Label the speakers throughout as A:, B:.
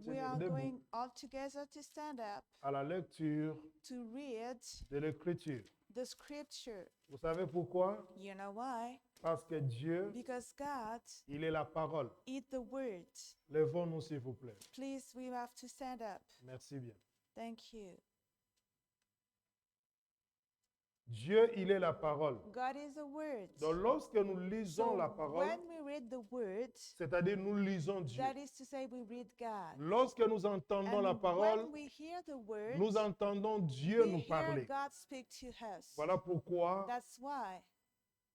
A: We are
B: debout
A: going all together to stand up
B: à la lecture
A: to read
B: de l'Écriture.
A: the scripture.
B: Vous savez pourquoi?
A: You know why?
B: Parce que Dieu,
A: Because God
B: il est la parole.
A: is the word.
B: Levons-nous, s'il vous plaît.
A: Please, we have to stand up.
B: Merci bien.
A: Thank you.
B: Dieu, il est la parole.
A: God is the word.
B: Donc, lorsque nous lisons
A: So
B: la parole,
A: when we read the word,
B: c'est-à-dire nous lisons Dieu.
A: that is to say we read God.
B: Lorsque nous entendons la
A: And
B: parole,
A: when we hear the word,
B: nous entendons Dieu
A: we
B: nous
A: hear
B: parler.
A: God speak to us.
B: Voilà pourquoi
A: That's why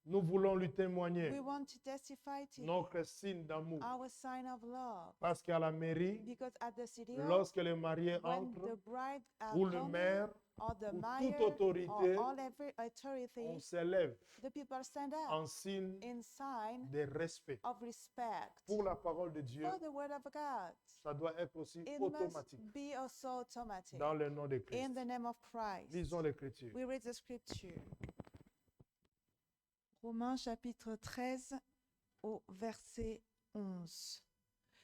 B: nous voulons lui témoigner
A: we want to testify to
B: notre signe d'amour.
A: our sign of love.
B: Parce qu'à la mairie,
A: Because at the city hall,
B: lorsque les mariés
A: when
B: entrent,
A: the bride are
B: ou le
A: coming,
B: maire,
A: or the
B: ou
A: mayor,
B: toute autorité,
A: or all every authority,
B: on s'élève
A: the people stand up
B: en signe
A: in sign
B: de respect.
A: of respect
B: Pour la parole de Dieu,
A: for the word of God.
B: ça doit être aussi
A: It
B: automatique
A: must be also automatic.
B: dans le nom de Christ.
A: In the name of Christ.
B: Lisons l'Écriture.
A: We read the scripture. Romains chapitre 13 au verset 11.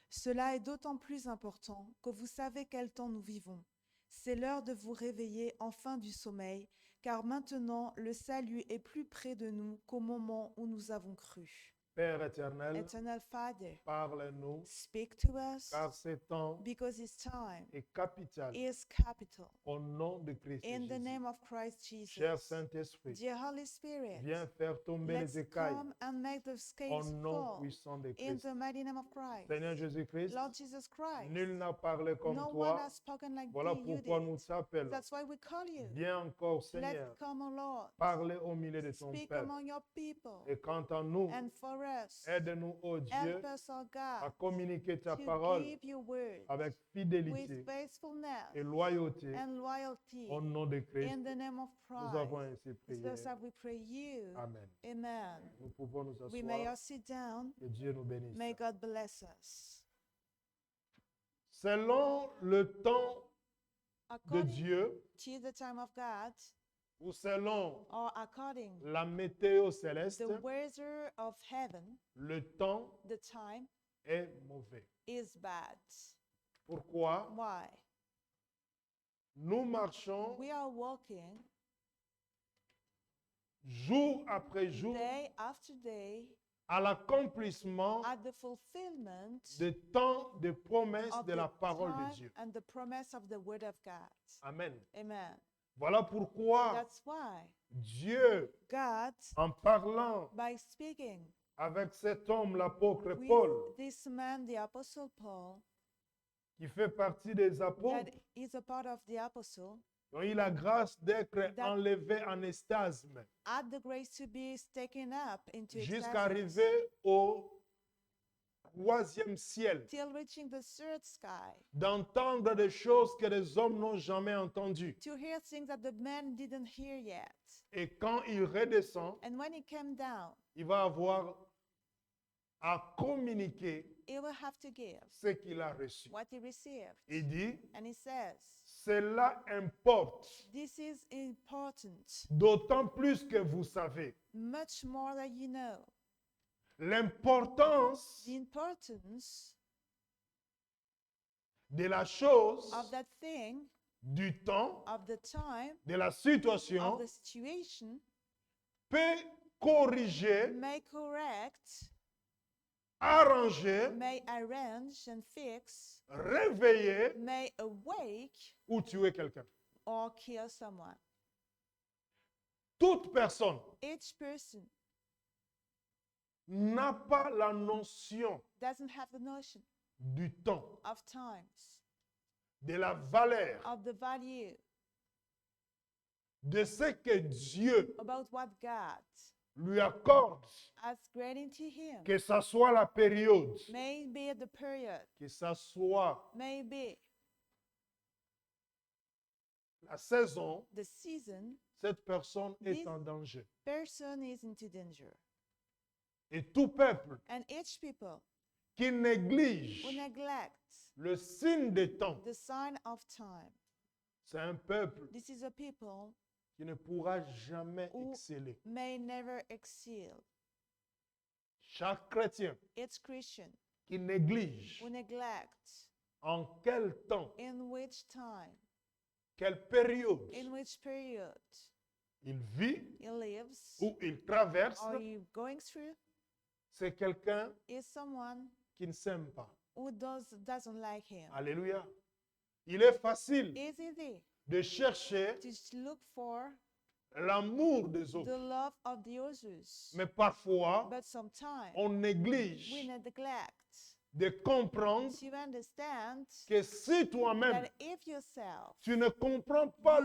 A: Cela est d'autant plus important que vous savez quel temps nous vivons. C'est l'heure de vous réveiller enfin du sommeil, car maintenant le salut est plus près de nous qu'au moment où nous avons cru.
B: Père éternel,
A: Eternal Father,
B: parle-nous,
A: speak to us,
B: car ce temps
A: because His time
B: est capital
A: is capital.
B: au nom de Christ
A: In the
B: Jésus.
A: name of Christ
B: Cher
A: Jesus.
B: Saint-Esprit,
A: Dear Holy Spirit,
B: viens faire tomber
A: let's
B: les écailles
A: come and make the
B: au
A: scales
B: nom
A: fall
B: puissant de
A: in
B: Christ.
A: the mighty name of Christ.
B: Seigneur Jésus-Christ,
A: Lord Jesus Christ,
B: nul n'a parlé comme
A: no one
B: toi.
A: has spoken like
B: Voilà
A: you
B: pourquoi nous
A: did.
B: t'appelons.
A: That's why we call you.
B: Viens encore,
A: Let's
B: Seigneur,
A: come, O Lord.
B: parler au milieu de ton
A: Speak
B: peuple.
A: among your people.
B: Et quant à nous,
A: And for us,
B: aide-nous, ô Dieu,
A: help us, O
B: à
A: God,
B: communiquer ta
A: to
B: parole
A: give your word
B: avec
A: with
B: fidélité
A: faithfulness
B: et loyauté
A: and loyalty.
B: au nom de Christ.
A: In the name of
B: Nous avons
A: Christ.
B: ainsi
A: It's
B: prié.
A: thus that we pray you.
B: Amen.
A: Amen.
B: Nous pouvons nous
A: We may all
B: asseoir.
A: sit down.
B: Que Dieu nous bénisse.
A: May God bless us.
B: Selon le temps de
A: According
B: Dieu
A: to the time of God,
B: ou selon
A: or according
B: la météo céleste,
A: the weather of heaven,
B: le temps
A: the time
B: est mauvais.
A: is bad.
B: Pourquoi?
A: Why?
B: Nous marchons
A: We are walking
B: jour après jour
A: day after day
B: à l'accomplissement
A: at the fulfillment
B: de temps de promesses
A: of
B: de
A: the
B: la parole de
A: time
B: Dieu.
A: and the promise of the word of God.
B: Amen.
A: Amen.
B: Voilà pourquoi
A: That's why
B: Dieu,
A: God,
B: en parlant
A: by speaking
B: avec cet homme, l'apôtre
A: with
B: Paul,
A: this man, the Apostle Paul,
B: qui fait partie des
A: that
B: apôtres,
A: is a part of the apostle,
B: ont eu la grâce d'être
A: That-
B: enlevés en estasme
A: had the grace to be taken up into
B: jusqu'à
A: ecstasis,
B: arriver au troisième ciel,
A: till reaching the third sky,
B: d'entendre des choses que les hommes n'ont jamais entendues.
A: to hear things that the man didn't hear yet.
B: Et quand il redescend,
A: And when he came down,
B: il va avoir à communiquer
A: he will have to give
B: ce qu'il a reçu.
A: what he received.
B: Il dit,
A: And he says,
B: cela importe,
A: this is important,
B: d'autant plus que vous savez
A: much more than you know.
B: l'importance
A: The importance
B: de la chose,
A: of that thing,
B: du temps,
A: of the time,
B: de la
A: of
B: situation,
A: the situation,
B: peut corriger,
A: may correct,
B: arranger,
A: may arrange and fix,
B: réveiller
A: may awake
B: ou tuer quelqu'un.
A: or kill someone.
B: Toute personne
A: Each person
B: n'a pas la notion
A: doesn't have the notion
B: du temps,
A: of times,
B: de la valeur,
A: of the value,
B: de ce que Dieu
A: about what God
B: lui accorde,
A: has granted to him.
B: que ça soit la période,
A: Maybe the period,
B: que ça soit
A: maybe
B: la saison,
A: the season,
B: cette personne est
A: This-
B: en danger.
A: person is into danger.
B: Et tout peuple
A: And each people
B: qui néglige
A: who neglect
B: le signe des temps,
A: the sign of time,
B: c'est un peuple
A: this is a people
B: qui ne pourra jamais
A: Ou-
B: exceller.
A: may never excel.
B: Chaque chrétien
A: Each Christian
B: qui néglige
A: who neglect
B: En quel temps,
A: in which time,
B: quelle période
A: in which period
B: il vit
A: he lives
B: ou il traverse,
A: or he going through
B: c'est quelqu'un
A: is someone
B: qui ne s'aime pas.
A: who doesn't like him.
B: Alléluia. Il est facile
A: It's easy
B: de chercher
A: to look for
B: l'amour des
A: the
B: autres.
A: love of the others,
B: Mais parfois,
A: but sometimes
B: on
A: we
B: néglige
A: neglect
B: de comprendre
A: to understand
B: que si toi-même,
A: that if yourself
B: tu ne comprends pas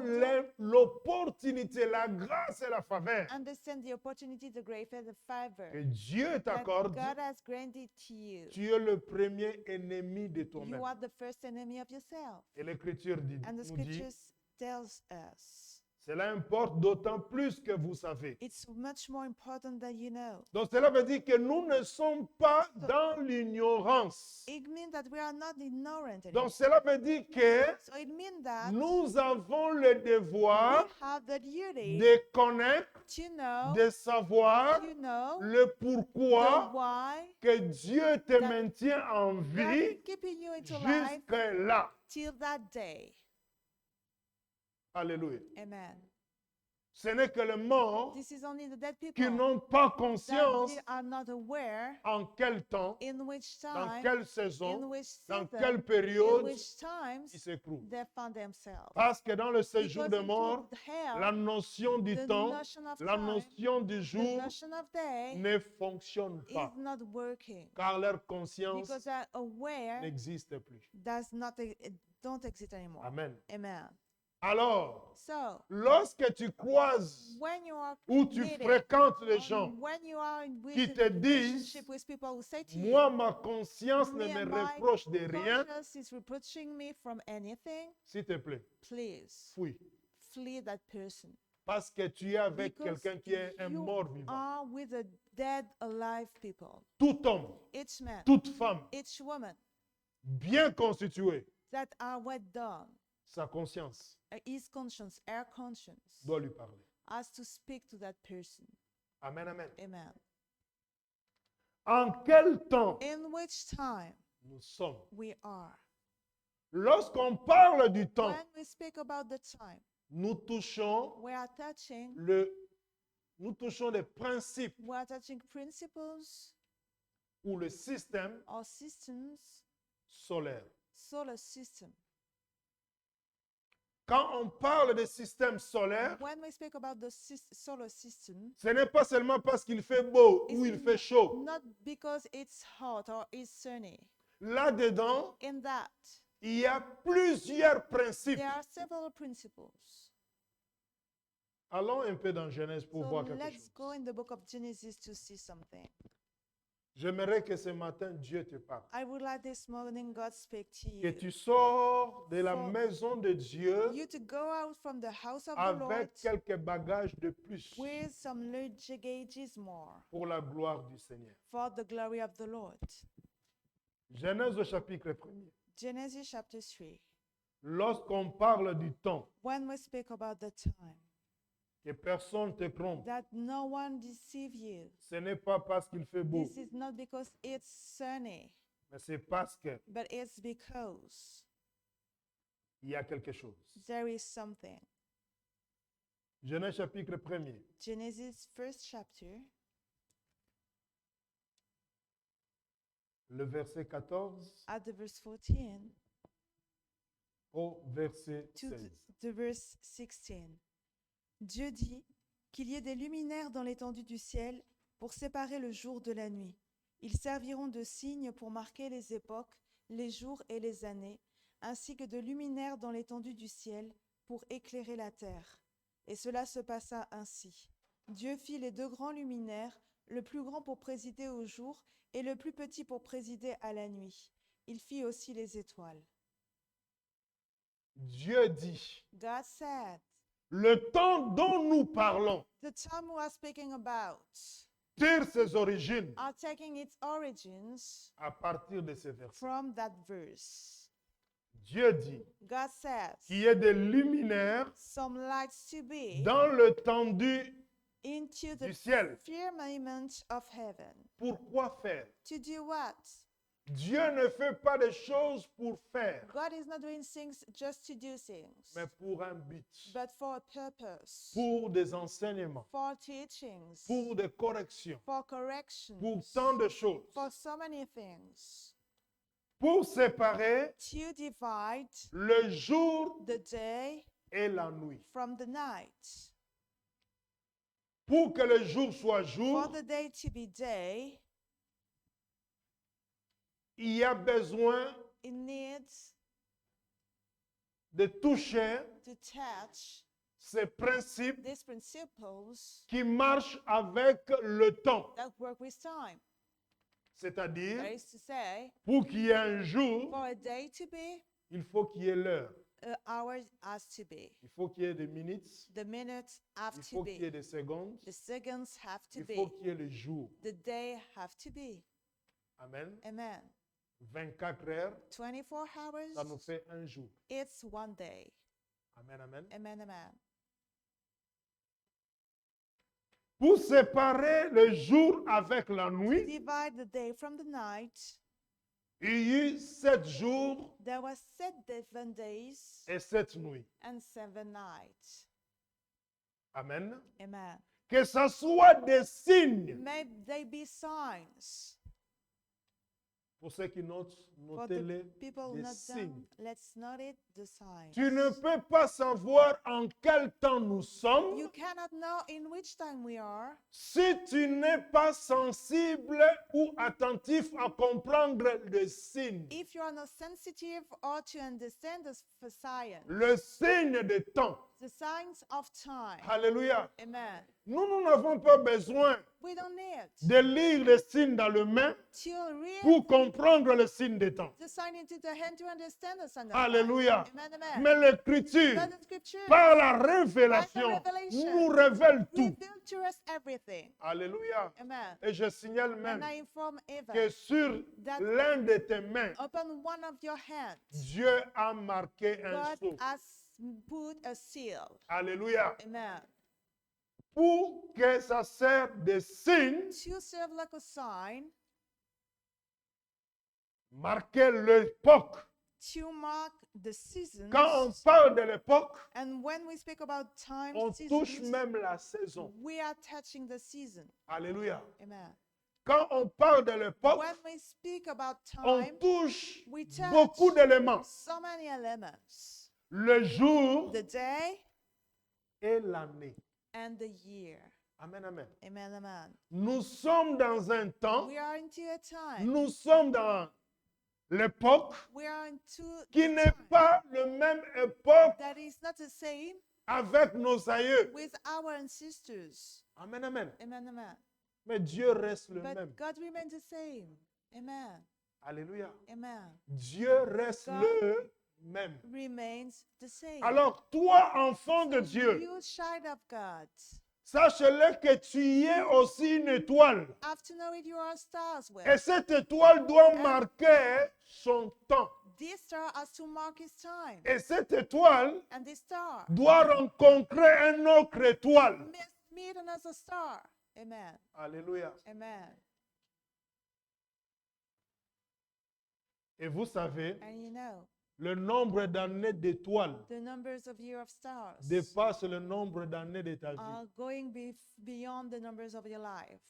B: l'opportunité, la grâce et la faveur
A: understand the opportunity, the grace, and the favor
B: que Dieu
A: that
B: t'accorde,
A: God has granted to you,
B: tu es le premier ennemi de
A: you
B: toi-même.
A: are the first enemy of yourself.
B: Et l'Écriture
A: And the
B: nous dit,
A: scriptures tells us
B: cela importe d'autant plus que vous savez.
A: it's much more important that you know.
B: Donc cela veut dire que nous ne sommes pas dans l'ignorance.
A: It means that we are not ignorant anymore.
B: Donc cela veut dire que
A: So it means that
B: nous avons le
A: we
B: devoir
A: have the duty
B: de connaître,
A: to know,
B: de savoir
A: you know,
B: le
A: the
B: pourquoi
A: why
B: que Dieu te maintient en
A: God
B: vie
A: is keeping you into life
B: jusque-là.
A: till that day.
B: Alléluia.
A: Amen.
B: Ce n'est que les morts
A: This is only the dead
B: qui
A: people
B: n'ont pas
A: that
B: conscience
A: they are not aware
B: en quel temps,
A: in which
B: dans
A: time,
B: quelle
A: in
B: saison,
A: which
B: dans
A: season,
B: quelle
A: in
B: période
A: which times
B: ils s'éprouvent.
A: they found themselves.
B: Parce que dans le séjour
A: Because
B: de mort,
A: into hell,
B: la notion du
A: the
B: temps,
A: notion of
B: la
A: time,
B: notion du
A: the
B: jour
A: notion of day
B: ne fonctionne
A: is
B: pas.
A: not working
B: Car leur conscience
A: because they're aware
B: n'existe plus.
A: does not don't exist anymore.
B: Amen.
A: Amen.
B: Alors,
A: So
B: lorsque tu croises
A: when you are
B: ou tu
A: meeting,
B: fréquentes les
A: or
B: gens
A: when you are in
B: qui te disent,
A: relationship with people who say to you,
B: moi, ma conscience ne
A: me
B: me
A: and my
B: reproche de rien,
A: conscience is reproaching me from anything,
B: s'il te plaît,
A: please
B: fuis.
A: flee that person.
B: Parce que tu es avec
A: Because
B: quelqu'un qui est un
A: you
B: mort vivant.
A: are with the dead, alive people.
B: Tout homme,
A: Each man,
B: toute femme,
A: each woman
B: bien constitué,
A: that are well done,
B: sa conscience
A: his conscience, our conscience,
B: doit lui parler.
A: has to speak to that person.
B: Amen, amen.
A: Amen.
B: En quel temps
A: In which time
B: nous sommes?
A: we are.
B: Lorsqu'on parle du temps,
A: When we speak about the time,
B: nous touchons
A: we are touching
B: les principes
A: we are touching principles
B: ou le système
A: or systems,
B: solaire.
A: solar system.
B: Quand on parle de système solaire,
A: When we speak about the solar system,
B: ce n'est pas seulement parce qu'il fait beau ou il
A: it's
B: fait chaud.
A: not because it's hot or it's sunny.
B: Là-dedans,
A: In that,
B: il y a plusieurs principes.
A: there are several principles.
B: Allons un peu dans Genèse pour
A: So
B: voir quelque
A: let's
B: chose.
A: go in the book of Genesis to see something.
B: J'aimerais que ce matin, Dieu te parle.
A: I would like this morning God speak to
B: Que
A: you.
B: tu sors de la
A: For
B: maison de Dieu
A: You to go out from the house of the Lord
B: avec quelques bagages de plus
A: with some luggages more
B: pour la gloire du Seigneur.
A: for the glory of the Lord.
B: Genèse au chapitre 1er.
A: Genesis chapter 3.
B: Lorsqu'on parle du temps,
A: When we speak about the time,
B: que personne te trompe,
A: that no one deceive you.
B: ce n'est pas parce qu'il fait beau,
A: This is not because it's sunny,
B: mais c'est parce qu'il
A: but it's because
B: y a quelque chose.
A: there is something.
B: Genèse chapitre 1er.
A: Genesis first chapter,
B: Le verset 14
A: at the verse 14
B: au verset
A: to
B: 16.
A: the verse 16. Dieu dit qu'il y ait des luminaires dans l'étendue du ciel pour séparer le jour de la nuit. Ils serviront de signes pour marquer les époques, les jours et les années, ainsi que de luminaires dans l'étendue du ciel pour éclairer la terre. Et cela se passa ainsi. Dieu fit les deux grands luminaires, le plus grand pour présider au jour et le plus petit pour présider à la nuit. Il fit aussi les étoiles.
B: Dieu dit,
A: God said,
B: le temps dont nous parlons
A: the time we are speaking about
B: tire ses origines
A: are taking its origins
B: à partir de ces versets.
A: from that verse.
B: Dieu dit
A: God says,
B: qu'il y ait des luminaires
A: some lights to be
B: dans l'étendue
A: into
B: du
A: the
B: ciel.
A: firmament of heaven.
B: Pourquoi faire?
A: To do what?
B: Dieu ne fait pas des choses pour faire,
A: God is not doing things just to do things,
B: mais pour un but,
A: but for a purpose,
B: pour des enseignements,
A: for teachings,
B: pour des corrections,
A: for corrections,
B: pour tant de choses.
A: for so many things.
B: Pour séparer
A: To divide
B: le jour
A: the day
B: et la nuit.
A: from the night.
B: Pour que le jour soit
A: For
B: jour,
A: the day to be day,
B: il y a besoin
A: it needs
B: de toucher
A: to touch
B: ces principes
A: these principles
B: qui marchent avec le temps.
A: that work with time.
B: C'est-à-dire,
A: That is to say,
B: pour qu'il y ait un jour,
A: for a day to be,
B: il faut qu'il y ait l'heure.
A: an hour has to be.
B: Il faut qu'il y ait des minutes.
A: The minutes have
B: Il
A: to
B: faut qu'il y ait
A: be.
B: des secondes.
A: The seconds have to
B: Il faut
A: be.
B: qu'il y ait le jour.
A: The day have to be.
B: Amen.
A: Amen.
B: 24 heures,
A: 24 hours,
B: ça nous fait un jour.
A: it's one day.
B: Amen, amen.
A: Amen, amen.
B: Pour séparer le jour avec la nuit,
A: Divide the day from the night.
B: il y eut 7 jours
A: There were 7 days
B: et 7 nuits.
A: and 7 nights.
B: Amen.
A: Amen.
B: Que ce soit des signes.
A: May they be signs.
B: Pour ceux qui notent,
A: For the
B: notez-les,
A: people
B: des
A: not
B: signes.
A: down, let's note it, the signs.
B: Tu ne peux pas savoir en quel temps nous sommes
A: You cannot know in which time we are
B: si tu n'es pas sensible ou attentif à comprendre les signes.
A: if you are not sensitive or to understand the science,
B: Le signe des temps.
A: the signs of time.
B: Alléluia.
A: Amen.
B: Nous n'avons pas besoin
A: We don't need
B: de lire les signes dans le main
A: to read
B: pour comprendre le signe des temps.
A: the sign into the hand to understand the sign of
B: Alléluia.
A: time. Amen, amen.
B: Mais l'Écriture,
A: But the scripture
B: par la révélation,
A: By the revelation,
B: nous révèle tout.
A: reveal to us everything.
B: Alléluia.
A: Amen.
B: Et je signale même
A: And I inform
B: que
A: Eva,
B: sur
A: that
B: l'un de tes mains,
A: upon one of your hands,
B: Dieu a marqué un
A: God
B: sceau.
A: has put a seal.
B: Alléluia.
A: Amen.
B: Pour que ça serve de signe,
A: To serve like a sign,
B: marquer l'époque.
A: to mark the seasons.
B: Quand on parle de l'époque,
A: And when we speak about time,
B: on touche
A: seasons,
B: même la saison.
A: we are touching the season.
B: Alléluia.
A: Amen.
B: Quand on parle de l'époque,
A: When we speak about
B: on
A: time,
B: touche
A: we touch
B: beaucoup d'éléments.
A: so many elements.
B: Le jour
A: The day
B: et l'année.
A: and the year.
B: Amen, amen.
A: Amen, amen.
B: Nous sommes dans un temps,
A: We are into a time.
B: nous sommes dans l'époque
A: We are into
B: qui
A: a
B: n'est
A: time
B: pas la même époque
A: that is not the same
B: avec nos aïeux.
A: with our ancestors.
B: Amen, amen.
A: Amen, amen.
B: Mais Dieu reste le
A: But
B: même.
A: God remains the same. Amen.
B: Alléluia.
A: Amen.
B: Dieu reste
A: God
B: le même.
A: remains the same.
B: Alors, toi, enfant de Dieu,
A: You child of God,
B: sache-le que tu y es aussi une étoile.
A: have to know it, you are a star as well.
B: Et cette étoile doit marquer son temps.
A: This star has to mark its time.
B: Et cette étoile
A: And this star
B: doit rencontrer une autre étoile.
A: must meet another star. Amen.
B: Alléluia.
A: Amen.
B: Et vous savez,
A: And you know,
B: le nombre d'années d'étoiles
A: the numbers of year of stars
B: dépasse le nombre d'années de ta
A: are
B: vie.
A: going beyond the numbers of your life.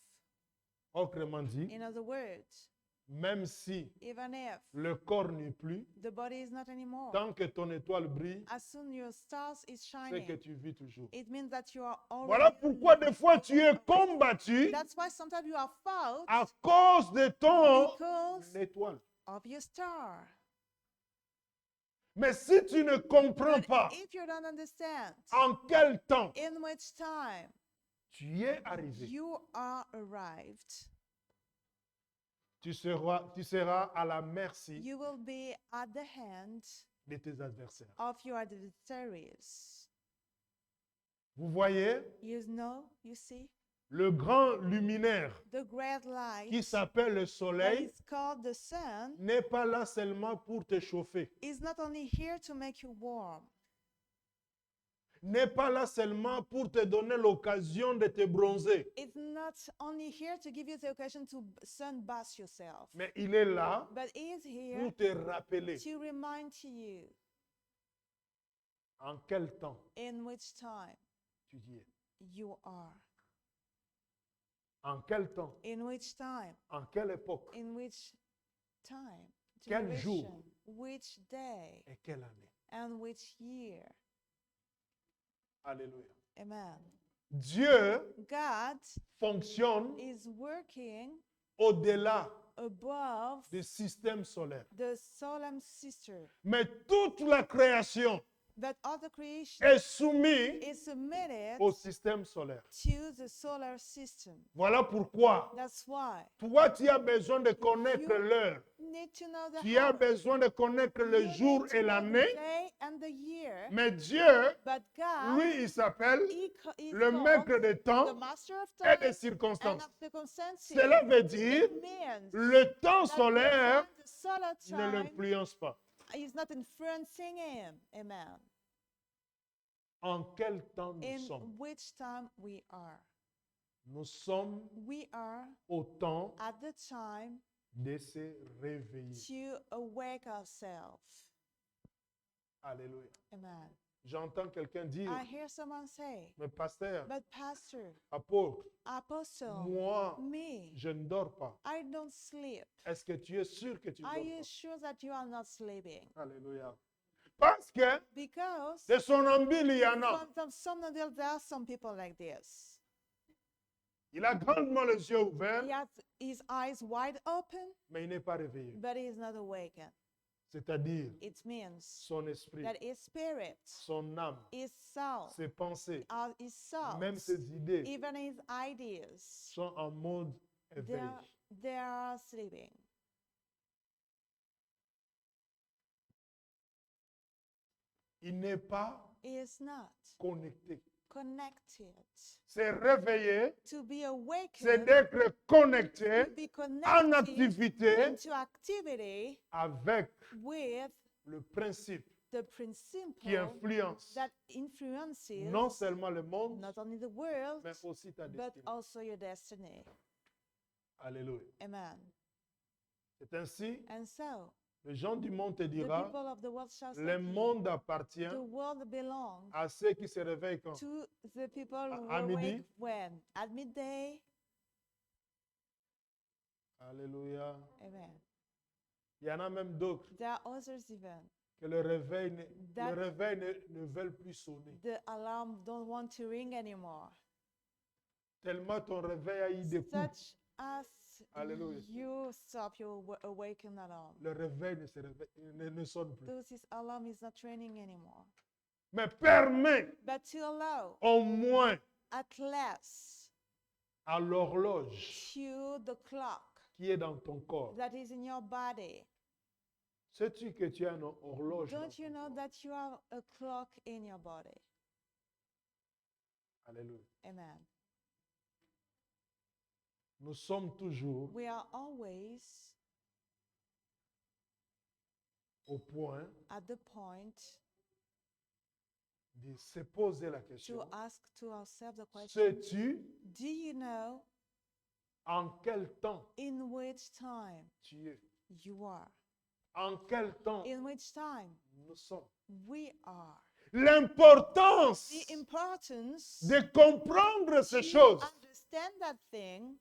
B: Autrement dit,
A: In other words,
B: même si
A: even if
B: le corps n'est plus,
A: the body is not anymore,
B: tant que ton étoile brille,
A: as soon your stars is
B: c'est que
A: shining,
B: tu vis toujours.
A: it means that you are
B: Voilà
A: already.
B: pourquoi des fois tu es combattu
A: That's why sometimes you are fought
B: à cause de ton
A: because
B: étoile.
A: of your star.
B: Mais si tu ne comprends
A: But
B: pas
A: if you don't understand
B: en quel temps
A: in which time
B: tu y es arrivé,
A: you are arrived,
B: tu seras à la merci
A: you will be at the hand
B: de tes adversaires.
A: of your adversaries.
B: Vous voyez,
A: You know, you see,
B: le grand luminaire
A: the great light
B: qui s'appelle le
A: that
B: soleil
A: is called the sun
B: n'est pas là seulement pour te chauffer.
A: is not only here to make you warm.
B: n'est pas là seulement pour te donner l'occasion de te bronzer,
A: It's not only here to give you the occasion to sunbath yourself,
B: mais il est là
A: but it is here
B: pour te rappeler
A: to remind to you
B: en quel temps
A: in which time
B: tu y es.
A: you are,
B: En quel temps,
A: in which time,
B: en quelle époque
A: in which time,
B: Quel jour?
A: generation, which day,
B: et quelle année.
A: and which year.
B: Alléluia.
A: Amen.
B: Dieu
A: God
B: fonctionne
A: is working
B: au-delà
A: above
B: du système solaire.
A: the solar system,
B: Mais toute la création
A: but all the creation
B: est soumise
A: is submitted
B: au système solaire.
A: to the solar system.
B: Voilà pourquoi
A: That's why
B: toi, tu as besoin de connaître
A: You
B: l'heure.
A: need to know the
B: Tu as
A: hour.
B: besoin de connaître le
A: You
B: jour
A: need to
B: et
A: know
B: l'année.
A: the day and the year.
B: Mais Dieu,
A: But God,
B: lui, il s'appelle
A: is
B: le
A: called
B: maître des
A: the
B: temps
A: master of
B: et des
A: time and
B: circonstances.
A: of circumstances.
B: Cela veut dire
A: It means
B: le temps
A: that
B: solaire
A: the solar
B: ne
A: time
B: l'influence pas.
A: is not influencing him. Amen.
B: En quel temps nous
A: In
B: sommes?
A: which time we are.
B: Nous sommes
A: We are
B: au temps
A: at the time
B: de se réveiller.
A: to awake ourselves.
B: Alléluia.
A: Amen.
B: J'entends quelqu'un dire,
A: I hear someone say,
B: mais pasteur,
A: but pastor,
B: apôtre,
A: apostle,
B: moi,
A: me,
B: je ne dors pas.
A: I don't sleep.
B: Est-ce que tu es sûr que tu ne
A: Are
B: dors
A: you
B: pas?
A: sure that you are not sleeping?
B: Alléluia. Parce que
A: Because
B: de somnambule, il y en a.
A: from somnambule, there are some people like this.
B: Il a grandement les yeux ouverts,
A: He has his eyes wide open,
B: mais il n'est pas réveillé.
A: but he is not awakened.
B: C'est-à-dire
A: It means
B: son esprit,
A: that his spirit,
B: son âme,
A: his soul,
B: ses pensées,
A: his soul,
B: même ses idées
A: even his ideas,
B: sont en mode éveil.
A: they are sleeping.
B: Il n'est pas
A: He is not
B: connecté.
A: connected.
B: Se réveiller,
A: To be
B: c'est
A: awakened,
B: d'être connecté
A: to be
B: en
A: connected
B: activité
A: into activity
B: avec
A: with
B: le principe
A: the
B: qui
A: principle
B: influence
A: that influences
B: non seulement le monde,
A: not only the world,
B: mais aussi ta
A: but
B: destinée.
A: also your destiny.
B: Alléluia.
A: Amen.
B: C'est ainsi,
A: And so,
B: les gens du monde te
A: the
B: dira,
A: people of the world shall say,
B: le monde appartient
A: the world belongs
B: à ceux qui se réveillent quand?
A: to the people who
B: À
A: awake
B: midi?
A: when? At midday?
B: Alléluia.
A: Amen.
B: Il y en a même d'autres
A: There are others even.
B: que le réveil,
A: That-
B: ne veulent plus sonner.
A: The alarm don't want to ring anymore.
B: Tellement ton réveil a eu des coups.
A: Such as
B: Alléluia.
A: you stop your awaken alarm.
B: Le réveil ne sonne plus.
A: Those his alarm is not ringing anymore.
B: Mais permet
A: But to allow
B: au moins
A: at least
B: à l'horloge
A: to the clock
B: qui est dans ton corps.
A: that is in your body.
B: Sais-tu que tu as une horloge dans
A: Don't you
B: ton
A: know
B: corps?
A: that you have a clock in your body?
B: Alléluia.
A: Amen.
B: Nous sommes toujours
A: We are always
B: au point
A: at the point
B: de se poser la
A: to
B: question.
A: ask to ourselves the question,
B: Sais-tu
A: do you know
B: en quel temps
A: in which time
B: tu es?
A: you are?
B: En quel temps
A: In which time
B: nous sommes?
A: we are?
B: L'importance
A: The importance
B: de comprendre ces
A: to
B: choses
A: understand that thing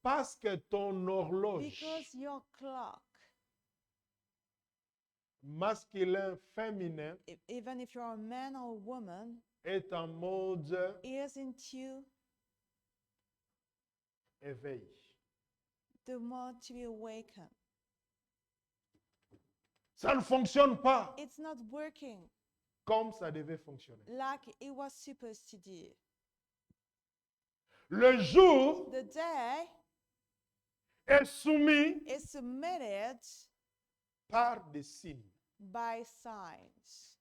B: parce que ton horloge
A: because your clock,
B: masculin, féminin
A: even if you're a man or a woman,
B: est en mode
A: is into
B: éveil.
A: the more to be awakened.
B: Ça ne fonctionne pas
A: It's not working
B: comme ça devait fonctionner.
A: like it was supposed to do.
B: Le jour
A: The day
B: est soumis
A: is submitted
B: par des signes.
A: by signs.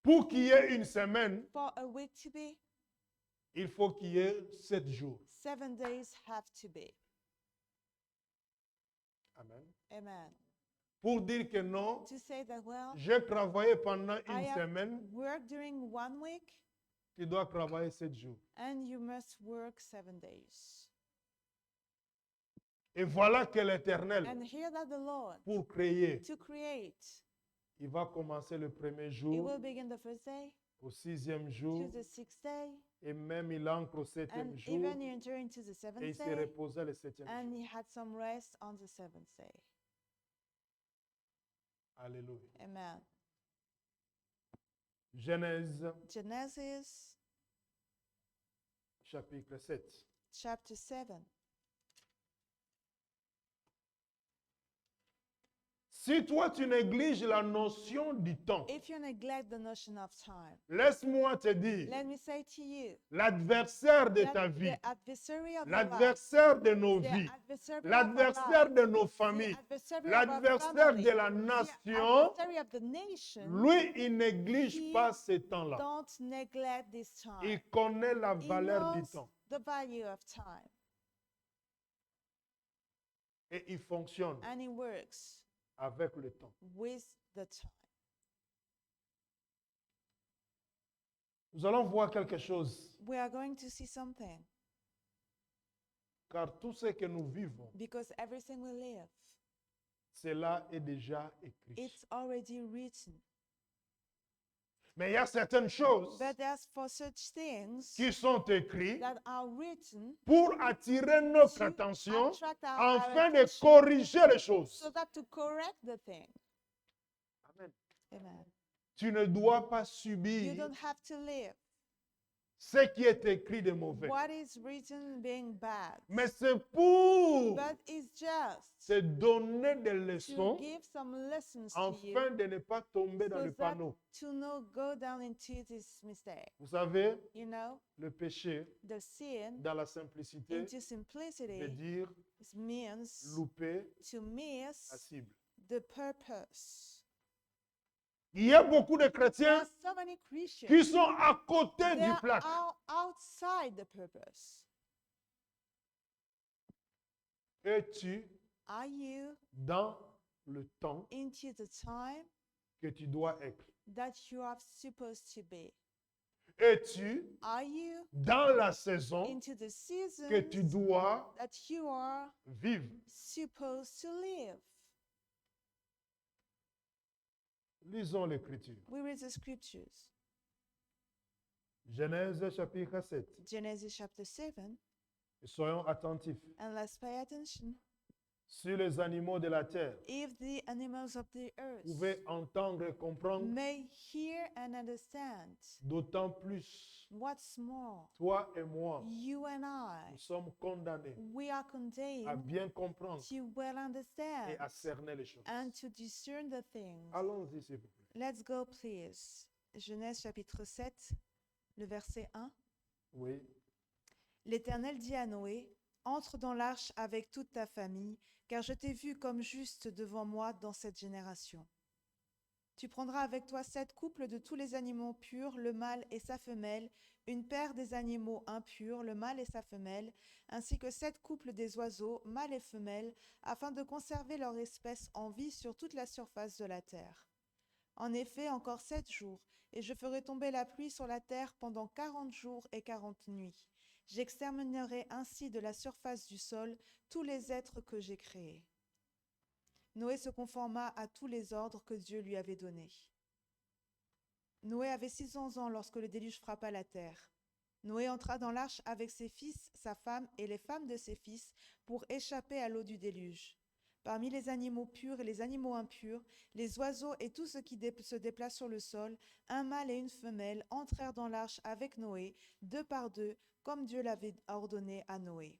B: Pour qu'il y ait une semaine,
A: For a week to be,
B: il faut qu'il y ait 7 jours.
A: 7 days have to be.
B: Amen.
A: Amen.
B: pour dire que non,
A: to say that, well,
B: j'ai travaillé pendant
A: I
B: une
A: have
B: semaine,
A: worked during 1 week
B: tu dois travailler 7 jours.
A: and you must work 7 days.
B: Et voilà que l'Éternel,
A: And hear that the Lord,
B: pour créer,
A: to create,
B: il va commencer le premier
A: it
B: jour,
A: will begin the first day,
B: au 6e
A: to
B: jour,
A: the 6th day,
B: et même il entre au 7e
A: and
B: jour,
A: even you enter into the
B: et
A: 7th
B: il s'est
A: day,
B: reposé le 7e
A: and
B: jour.
A: he had some rest on the 7th day.
B: Alléluia.
A: Amen.
B: Genèse,
A: Genesis
B: chapitre 7.
A: chapter 7.
B: Si toi tu négliges la notion du temps,
A: If you neglect the notion of time,
B: laisse-moi te dire,
A: let me say to you
B: l'adversaire de
A: that
B: ta vie,
A: the adversary of your life,
B: l'adversaire de nos
A: the
B: vies,
A: adversary of our
B: l'adversaire
A: life,
B: de nos
A: the
B: familles,
A: adversary of our
B: l'adversaire
A: family,
B: de la
A: the
B: nation,
A: adversary of the nation,
B: lui, il néglige
A: he
B: pas ce temps-là.
A: don't neglect this time.
B: Il connaît la
A: He
B: valeur du
A: knows
B: temps
A: the value of time,
B: et il fonctionne
A: and he works
B: avec le temps.
A: with the time.
B: Nous allons voir quelque chose,
A: We are going to see something,
B: car tout ce que nous vivons,
A: because everything we live,
B: cela est déjà écrit.
A: it's already written.
B: Mais il y a certaines choses
A: But there's for such things
B: qui sont écrites
A: that are written
B: pour attirer notre
A: to
B: attention
A: attract our
B: afin de
A: attention
B: corriger les choses.
A: so that to correct the thing.
B: Amen.
A: Amen.
B: Tu ne dois pas
A: You
B: subir
A: don't have to live
B: ce qui est écrit de mauvais.
A: what is written being bad,
B: Mais c'est pour
A: but it's just
B: te donner des
A: to
B: leçons
A: give some lessons to you
B: afin de ne pas tomber dans
A: so
B: le
A: that
B: panneau.
A: to not go down into this mistake.
B: Vous savez,
A: You know,
B: le péché,
A: the sin
B: dans la simplicité,
A: into
B: veut
A: simplicity
B: dire
A: means
B: louper
A: to
B: la
A: miss
B: cible.
A: the purpose.
B: Il y a beaucoup de
A: There
B: chrétiens
A: are so many Christians
B: qui sont à côté
A: they
B: du plaque.
A: are outside the purpose.
B: Es-tu
A: Are you
B: dans le temps
A: into the time
B: que tu dois être?
A: that you are supposed to be?
B: Es-tu
A: Are you
B: dans la saison
A: into the season
B: que tu dois
A: that you are
B: vivre?
A: supposed to live?
B: Lisons l'Écriture.
A: We read the scriptures.
B: Genèse chapitre 7.
A: Genesis chapter 7,
B: Et soyons attentifs.
A: and let's pay attention.
B: Sur les animaux de la terre,
A: If the animals of the earth
B: vous pouvez entendre et comprendre,
A: may hear and understand,
B: d'autant plus,
A: what's more,
B: toi et moi,
A: you and
B: nous
A: I,
B: sommes condamnés
A: we are
B: à
A: condemned
B: bien comprendre
A: to well
B: et
A: understand
B: à cerner les choses.
A: and to discern the things.
B: Allons-y, s'il vous plaît.
A: Let's go, please. Genèse chapitre 7, le verset 1.
B: Oui.
A: L'Éternel dit à Noé, entre dans l'arche avec toute ta famille, car je t'ai vu comme juste devant moi dans cette génération. Tu prendras avec toi 7 couples de tous les animaux purs, le mâle et sa femelle, une paire des animaux impurs, le mâle et sa femelle, ainsi que 7 couples des oiseaux, mâles et femelles, afin de conserver leur espèce en vie sur toute la surface de la terre. En effet, encore 7 jours, et je ferai tomber la pluie sur la terre pendant 40 jours et 40 nuits. J'exterminerai ainsi de la surface du sol tous les êtres que j'ai créés. Noé se conforma à tous les ordres que Dieu lui avait donnés. Noé avait 600 ans lorsque le déluge frappa la terre. Noé entra dans l'arche avec ses fils, sa femme et les femmes de ses fils pour échapper à l'eau du déluge. Parmi les animaux purs et les animaux impurs, les oiseaux et tout ce qui se déplace sur le sol, un mâle et une femelle entrèrent dans l'arche avec Noé, 2 par 2, comme Dieu l'avait ordonné à Noé.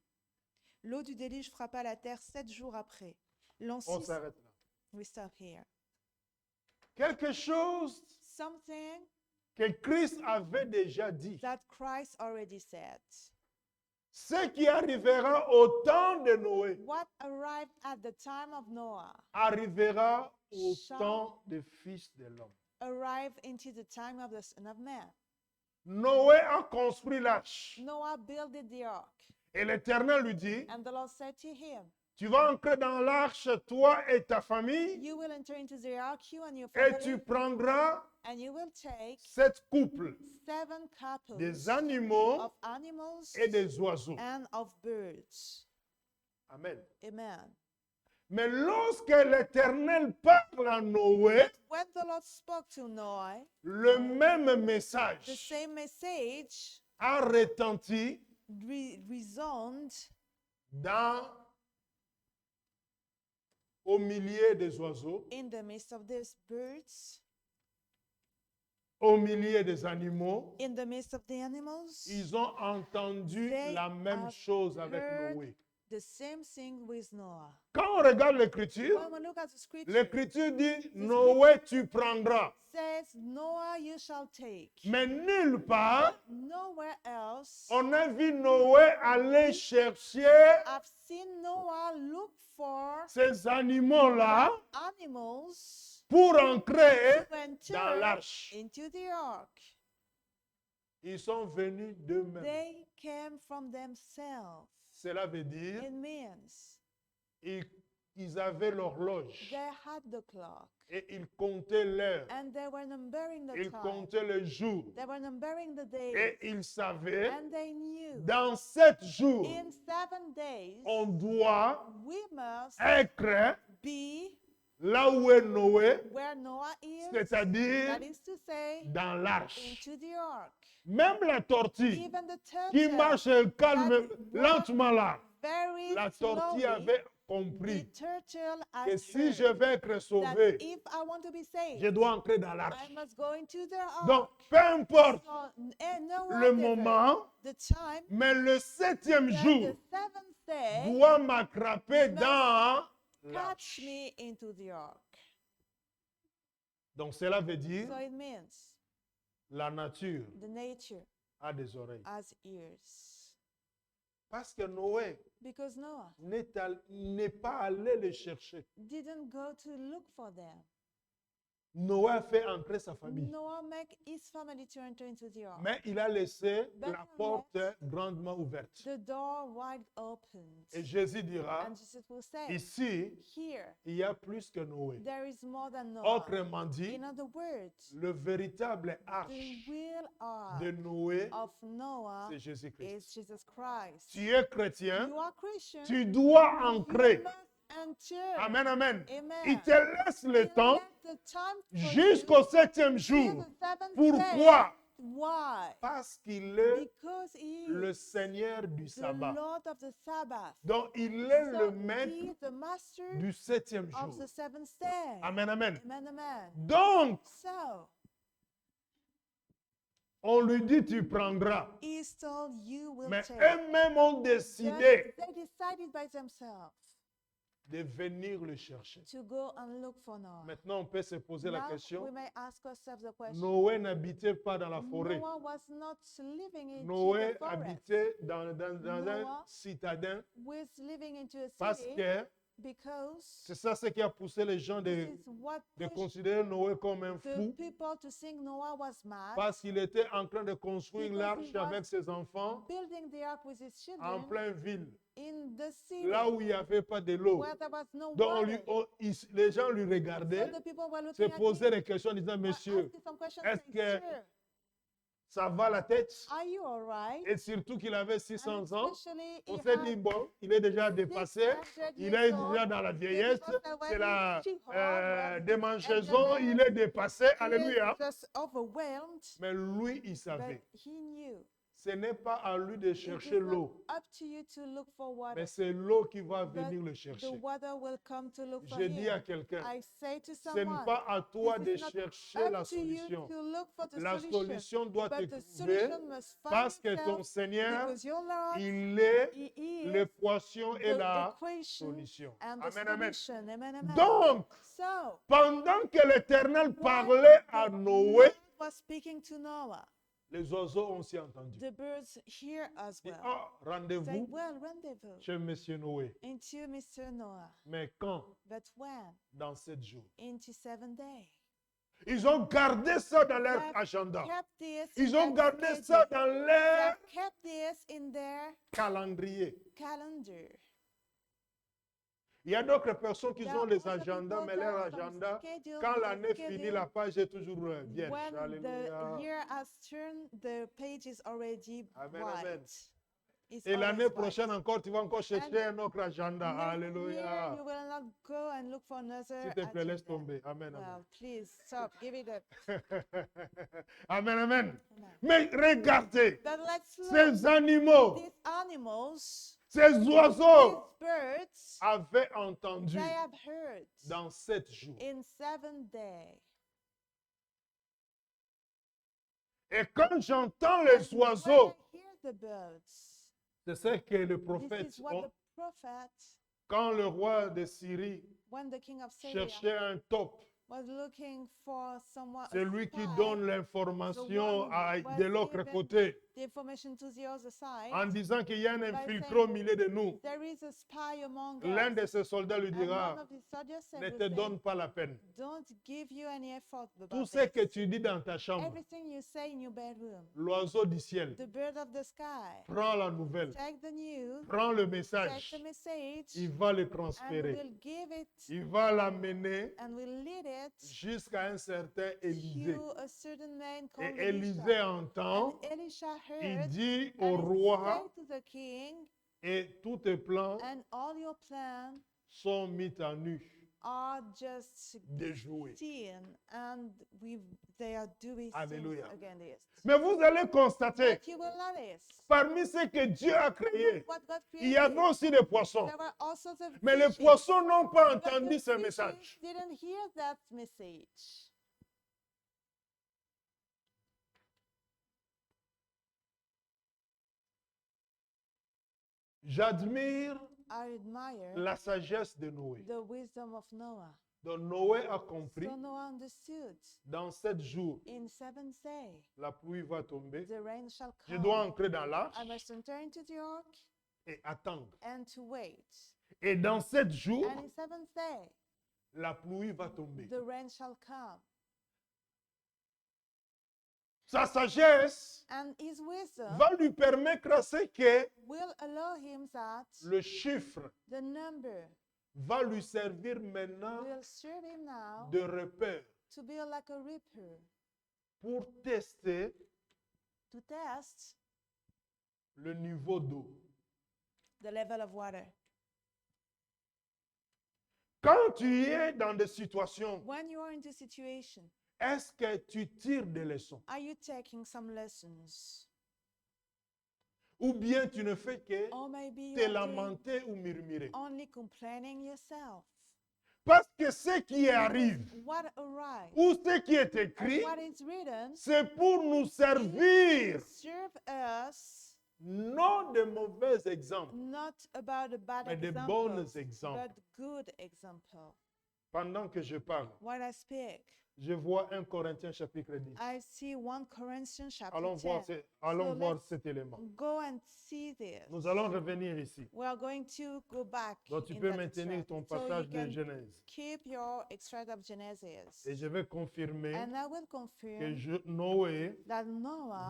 A: L'eau du déluge frappa la terre 7 jours après. L'an
B: On
A: 6,
B: s'arrête là.
A: we stop here.
B: Quelque chose
A: Something
B: que Christ avait déjà dit.
A: that Christ already said.
B: Ce qui arrivera au temps de Noé
A: What arrived at the time of Noah
B: arrivera au
A: Shall-
B: temps des fils de l'homme.
A: arrived into the time of the Son of Man.
B: Noé a construit l'arche.
A: Noah built the ark,
B: Et l'Éternel lui dit,
A: and the Lord said to him,
B: Tu vas entrer dans l'arche, toi et ta famille,
A: You will enter into the ark, you and your
B: et tu
A: family,
B: prendras
A: and you will take
B: 7 couples
A: 7 couples
B: des animaux
A: of animals
B: et des oiseaux.
A: and of birds.
B: Amen.
A: Amen.
B: Mais lorsque l'Éternel parle à Noé,
A: When the Lord spoke to Noah,
B: le même
A: the
B: message
A: same message
B: a retenti
A: resounded
B: au milieu des oiseaux,
A: in the midst of these birds,
B: au milieu des animaux.
A: in the midst of the animals.
B: Ils ont entendu
A: They
B: la même
A: have
B: chose avec
A: heard
B: Noé.
A: the same thing with Noah.
B: Quand on regarde l'Écriture,
A: When we look at the scripture,
B: l'Écriture dit, Noé, tu prendras.
A: says, Noah you shall take.
B: Mais nulle part,
A: Nowhere else
B: on a vu Noé aller chercher
A: I've seen Noah look for
B: ces animaux-là
A: animals
B: pour entrer
A: to enter
B: dans l'arche.
A: into the ark.
B: Ils sont venus d'eux-mêmes.
A: They came from themselves.
B: Cela veut dire
A: It means
B: ils avaient l'horloge
A: they had the clock
B: et ils comptaient l'heure.
A: and they were numbering the
B: Ils
A: time.
B: comptaient le jour.
A: They were numbering the days.
B: Et ils savaient,
A: And they knew
B: dans 7 jours,
A: in 7 days
B: on doit
A: we must
B: être
A: be
B: là où est Noé,
A: where Noah is,
B: c'est-à-dire
A: that is to say,
B: dans l'arche.
A: into the ark.
B: Même la tortue
A: Even the
B: qui
A: turtle,
B: marche calme, lentement là,
A: very
B: la tortue
A: slowly,
B: avait
A: the
B: compris
A: turtle
B: que
A: has
B: si je
A: heard
B: vais être
A: that
B: sauvé,
A: if I want to be saved,
B: je dois entrer dans l'arche.
A: I must go into the ark.
B: Donc, peu importe
A: So, no
B: le
A: whatever
B: moment,
A: the time,
B: mais le 7e
A: that
B: jour
A: the seventh day
B: doit m'attraper
A: must
B: dans
A: catch
B: l'arche.
A: me into the ark.
B: Donc, cela veut dire
A: So it means
B: la nature
A: the nature
B: a des oreilles.
A: has ears.
B: Parce que Noé
A: Because Noah
B: n'est pas allé les chercher.
A: didn't go to look for them.
B: Noé a fait entrer sa famille.
A: Noah make his family to enter into the ark.
B: Mais il a laissé
A: But
B: la porte grandement ouverte.
A: The door wide opened.
B: Et Jésus dira,
A: And Jesus will say,
B: ici,
A: here,
B: il y a plus que Noé.
A: there is more than Noah.
B: Autrement dit,
A: In other words,
B: le véritable
A: the
B: arche
A: real ark
B: de Noé,
A: of Noah
B: c'est
A: is
B: Jésus-Christ.
A: Jesus Christ.
B: Tu es chrétien,
A: You are Christian.
B: tu dois
A: You
B: entrer.
A: must enter.
B: Amen, amen.
A: Amen.
B: Il te laisse le
A: He
B: temps
A: left the time for
B: jusqu'au
A: you
B: 7e
A: till
B: jour.
A: the seventh
B: Pourquoi?
A: day. Why?
B: Parce qu'il est
A: Because he
B: le
A: is
B: Seigneur du
A: the
B: sabbat.
A: Lord of the Sabbath.
B: Donc, il est
A: So
B: le maître
A: he is the master
B: du 7e
A: of
B: jour.
A: the seventh day.
B: Amen, amen.
A: Amen, amen.
B: Donc,
A: So
B: on lui dit, tu prendras.
A: he's told you will
B: Mais
A: take.
B: eux-mêmes ont
A: But
B: décidé
A: they decided by themselves
B: de venir le chercher.
A: to go and look for Noah.
B: Maintenant, on peut se poser la
A: Now
B: question.
A: we may ask ourselves the question.
B: Noé n'habitait pas dans la forêt.
A: Noah was not living in
B: Noé
A: the forest.
B: habitait dans un
A: Noah
B: citadin
A: Was living into a
B: parce
A: city
B: que
A: because
B: c'est ça ce qui a poussé les gens
A: this
B: de
A: is what pushed
B: considérer Noé comme un
A: the
B: fou
A: people to think Noah was mad,
B: parce qu'il était en train de construire
A: Because he
B: l'arche
A: was
B: avec ses enfants
A: building the ark with his
B: en
A: children
B: pleine ville,
A: in the city
B: là où il n'y avait pas de l'eau.
A: where there was no
B: Donc
A: water.
B: les gens lui
A: So
B: regardaient,
A: the people were
B: se
A: looking at
B: posaient
A: him,
B: des questions en disant,
A: were
B: monsieur,
A: asking some questions,
B: est-ce
A: saying,
B: que
A: "Sir,
B: ça va la tête?
A: are you all right?"
B: Et surtout qu'il avait
A: And
B: 600 ans.
A: especially
B: On
A: he
B: s'est
A: had
B: dit, bon, il est déjà dépassé,
A: 600
B: il est
A: years
B: déjà
A: old.
B: dans la
A: The
B: vieillesse,
A: people said,
B: c'est
A: "Well,
B: la
A: he's too hard,
B: démangeaison,
A: and
B: il est dépassé,
A: he
B: alléluia.
A: is just overwhelmed."
B: Mais lui, il
A: But
B: savait,
A: he knew
B: ce n'est pas à lui de
A: it
B: chercher
A: is not
B: l'eau,
A: up to you to look for water.
B: mais c'est l'eau qui va
A: But
B: venir le
A: the
B: chercher.
A: water will come to look for
B: Je dis à
A: him.
B: quelqu'un,
A: I say to
B: ce n'est
A: someone,
B: pas à toi
A: this
B: de
A: is not
B: chercher la
A: up to you
B: solution.
A: to look for the
B: La
A: solution,
B: solution doit te
A: but the
B: trouver
A: solution must find
B: parce que ton
A: itself
B: Seigneur,
A: because your Lord,
B: il est
A: He is
B: l'équation et
A: the
B: la
A: equation
B: solution.
A: and the
B: Amen, amen.
A: solution. Amen, amen.
B: Donc,
A: So,
B: pendant que l'Éternel
A: while
B: parlait à
A: the
B: Noé,
A: Lord was speaking to Noah,
B: les oiseaux ont aussi entendu.
A: the birds hear as
B: Dit,
A: well.
B: ah,
A: Say,
B: rendez-vous
A: well, rendezvous
B: chez Monsieur Noé.
A: into Mr. Noah.
B: Mais quand?
A: But when?
B: Dans 7 jours.
A: Into 7 days.
B: Ils ont gardé ça dans leur
A: They
B: agenda.
A: kept this
B: Ils
A: in
B: ont
A: their
B: gardé
A: schedule.
B: ça dans leur
A: They kept this in their
B: calendrier.
A: calendar.
B: Il y a d'autres personnes qui
A: There
B: ont
A: are
B: les
A: also
B: agendas,
A: people
B: mais
A: that
B: leur
A: have some
B: agenda,
A: schedule,
B: quand
A: but their
B: l'année finit,
A: schedule,
B: la page est toujours vierge.
A: when the
B: Alléluia.
A: year has turned, the page is already
B: Amen,
A: white.
B: amen.
A: It's
B: Et l'année
A: always white.
B: prochaine encore, tu vas encore chercher un autre agenda.
A: Next year,
B: Alléluia.
A: you will not go and look for another
B: S'il te plaît, laisse
A: agenda.
B: tomber. Amen, amen.
A: Well, please stop. Give it up.
B: Amen, amen.
A: Amen.
B: Mais regardez,
A: But let's look.
B: ces animaux,
A: These animals,
B: ces oiseaux
A: these birds,
B: avaient entendu
A: they have heard
B: dans 7 jours.
A: in 7 days.
B: Et quand j'entends
A: And
B: les
A: when
B: oiseaux,
A: I hear the birds,
B: c'est ce que le
A: this
B: prophète,
A: is what the prophet,
B: quand le roi de Syrie
A: when the king of Syria
B: cherchait un top,
A: was looking for someone,
B: c'est lui qui
A: spy,
B: donne l'information de l'autre
A: given
B: côté,
A: the information to the other side,
B: en disant qu'il y a un
A: by
B: infiltré
A: saying,
B: au milieu de nous.
A: there is a spy among
B: L'un
A: us.
B: de ses soldats lui
A: And
B: dira,
A: one of his soldiers said,
B: ne
A: will
B: te
A: say,
B: donne pas la peine.
A: don't give you any effort
B: Tout
A: about
B: ce que
A: this.
B: tu dis dans ta chambre,
A: Everything you say in your bedroom,
B: l'oiseau du ciel
A: the bird of the sky,
B: prend la nouvelle,
A: take the news,
B: prend le
A: take
B: message,
A: the message,
B: il va le
A: and
B: transférer.
A: will give it,
B: Il va l'amener
A: and will lead it
B: jusqu'à un certain Élisée.
A: to a certain man
B: Et
A: called
B: Élisée
A: Elisha.
B: entend,
A: And Elisha
B: il
A: heard,
B: dit au
A: and he
B: roi,
A: said to the king,
B: et tous tes plans
A: and all your plans
B: sont mis à nu,
A: are just
B: déjoués.
A: seen, and they are doing
B: Alléluia.
A: against.
B: Mais vous allez constater,
A: But you will notice,
B: parmi ce que Dieu a créé,
A: what God
B: il y avait
A: created,
B: aussi des poissons.
A: there were all sorts of
B: Mais les
A: fishes,
B: poissons n'ont pas
A: but the
B: entendu ce
A: fishes
B: message.
A: didn't hear that message.
B: J'admire
A: I admire
B: la sagesse de Noé.
A: the wisdom of Noah.
B: Donc Noé a compris,
A: So Noah understood,
B: dans 7 jours,
A: in 7 days,
B: la pluie va tomber.
A: the rain shall
B: Je
A: come.
B: dois entrer dans l'arche
A: I must enter into the ark
B: et attendre.
A: and to wait.
B: Et dans 7 jours,
A: And in 7 days,
B: la pluie va tomber.
A: the rain shall come.
B: Sa sagesse
A: And his wisdom
B: va lui permettre à ce que
A: will allow him that
B: le chiffre
A: the number
B: va lui servir maintenant
A: will serve him now
B: de repère
A: to be like a reaper,
B: pour tester
A: to test
B: le niveau d'eau.
A: the level of water.
B: Quand tu es dans des situations,
A: When you are in this situation,
B: est-ce que tu tires des leçons?
A: are you taking some lessons?
B: Ou bien tu ne fais que
A: Or maybe you
B: te
A: are doing
B: lamenter ou murmurer?
A: only complaining yourself.
B: Parce que ce qui arrive,
A: What arrived,
B: ou ce qui est écrit,
A: what is written,
B: c'est pour nous servir,
A: serve us
B: non de mauvais exemples,
A: not about a bad
B: mais de
A: example,
B: bons exemples.
A: but good example.
B: Pendant que je parle,
A: When I speak,
B: je vois 1 Corinthiens chapitre 10.
A: I see 1 Corinthians chapter
B: Allons
A: 10.
B: voir, allons
A: So
B: voir
A: let's
B: cet élément.
A: Go and see this.
B: Nous allons revenir ici.
A: We are going to go back.
B: Donc tu
A: in
B: peux
A: that
B: maintenir
A: extract.
B: ton
A: So you
B: passage de
A: can
B: Genèse.
A: keep your extract of Genesis.
B: Et je vais confirmer
A: And I will
B: que
A: confirm
B: Noé
A: that Noah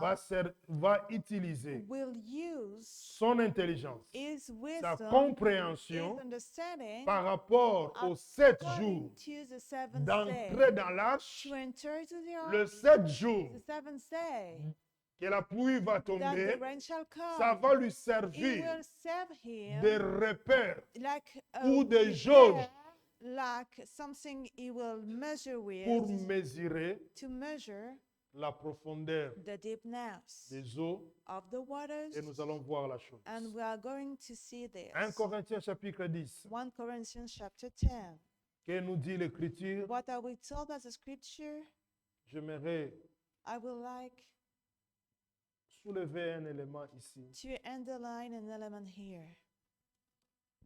B: va utiliser
A: will use
B: son intelligence,
A: his
B: sa
A: wisdom,
B: compréhension
A: his understanding
B: par rapport aux 7 jours
A: according to the seventh
B: d'entrer
A: day
B: dans l'arche.
A: to enter to the
B: Le
A: ark.
B: 7 jours
A: The seventh day
B: que la pluie va
A: that the
B: tomber,
A: rain shall
B: ça
A: come.
B: va lui
A: It
B: servir
A: will serve him
B: de repère
A: like a
B: ou des
A: repair,
B: jauges
A: like something he will measure
B: pour
A: with
B: mesurer
A: to measure
B: la profondeur
A: the deepness
B: des eaux
A: of the waters,
B: et nous allons voir la chose.
A: and we are going to see this.
B: 1 Corinthiens chapitre 10,
A: 1 Corinthians chapter 10.
B: que nous dit l'Écriture,
A: What are we told by the scripture?
B: j'aimerais
A: I would like
B: soulever un élément ici.
A: to underline an element here.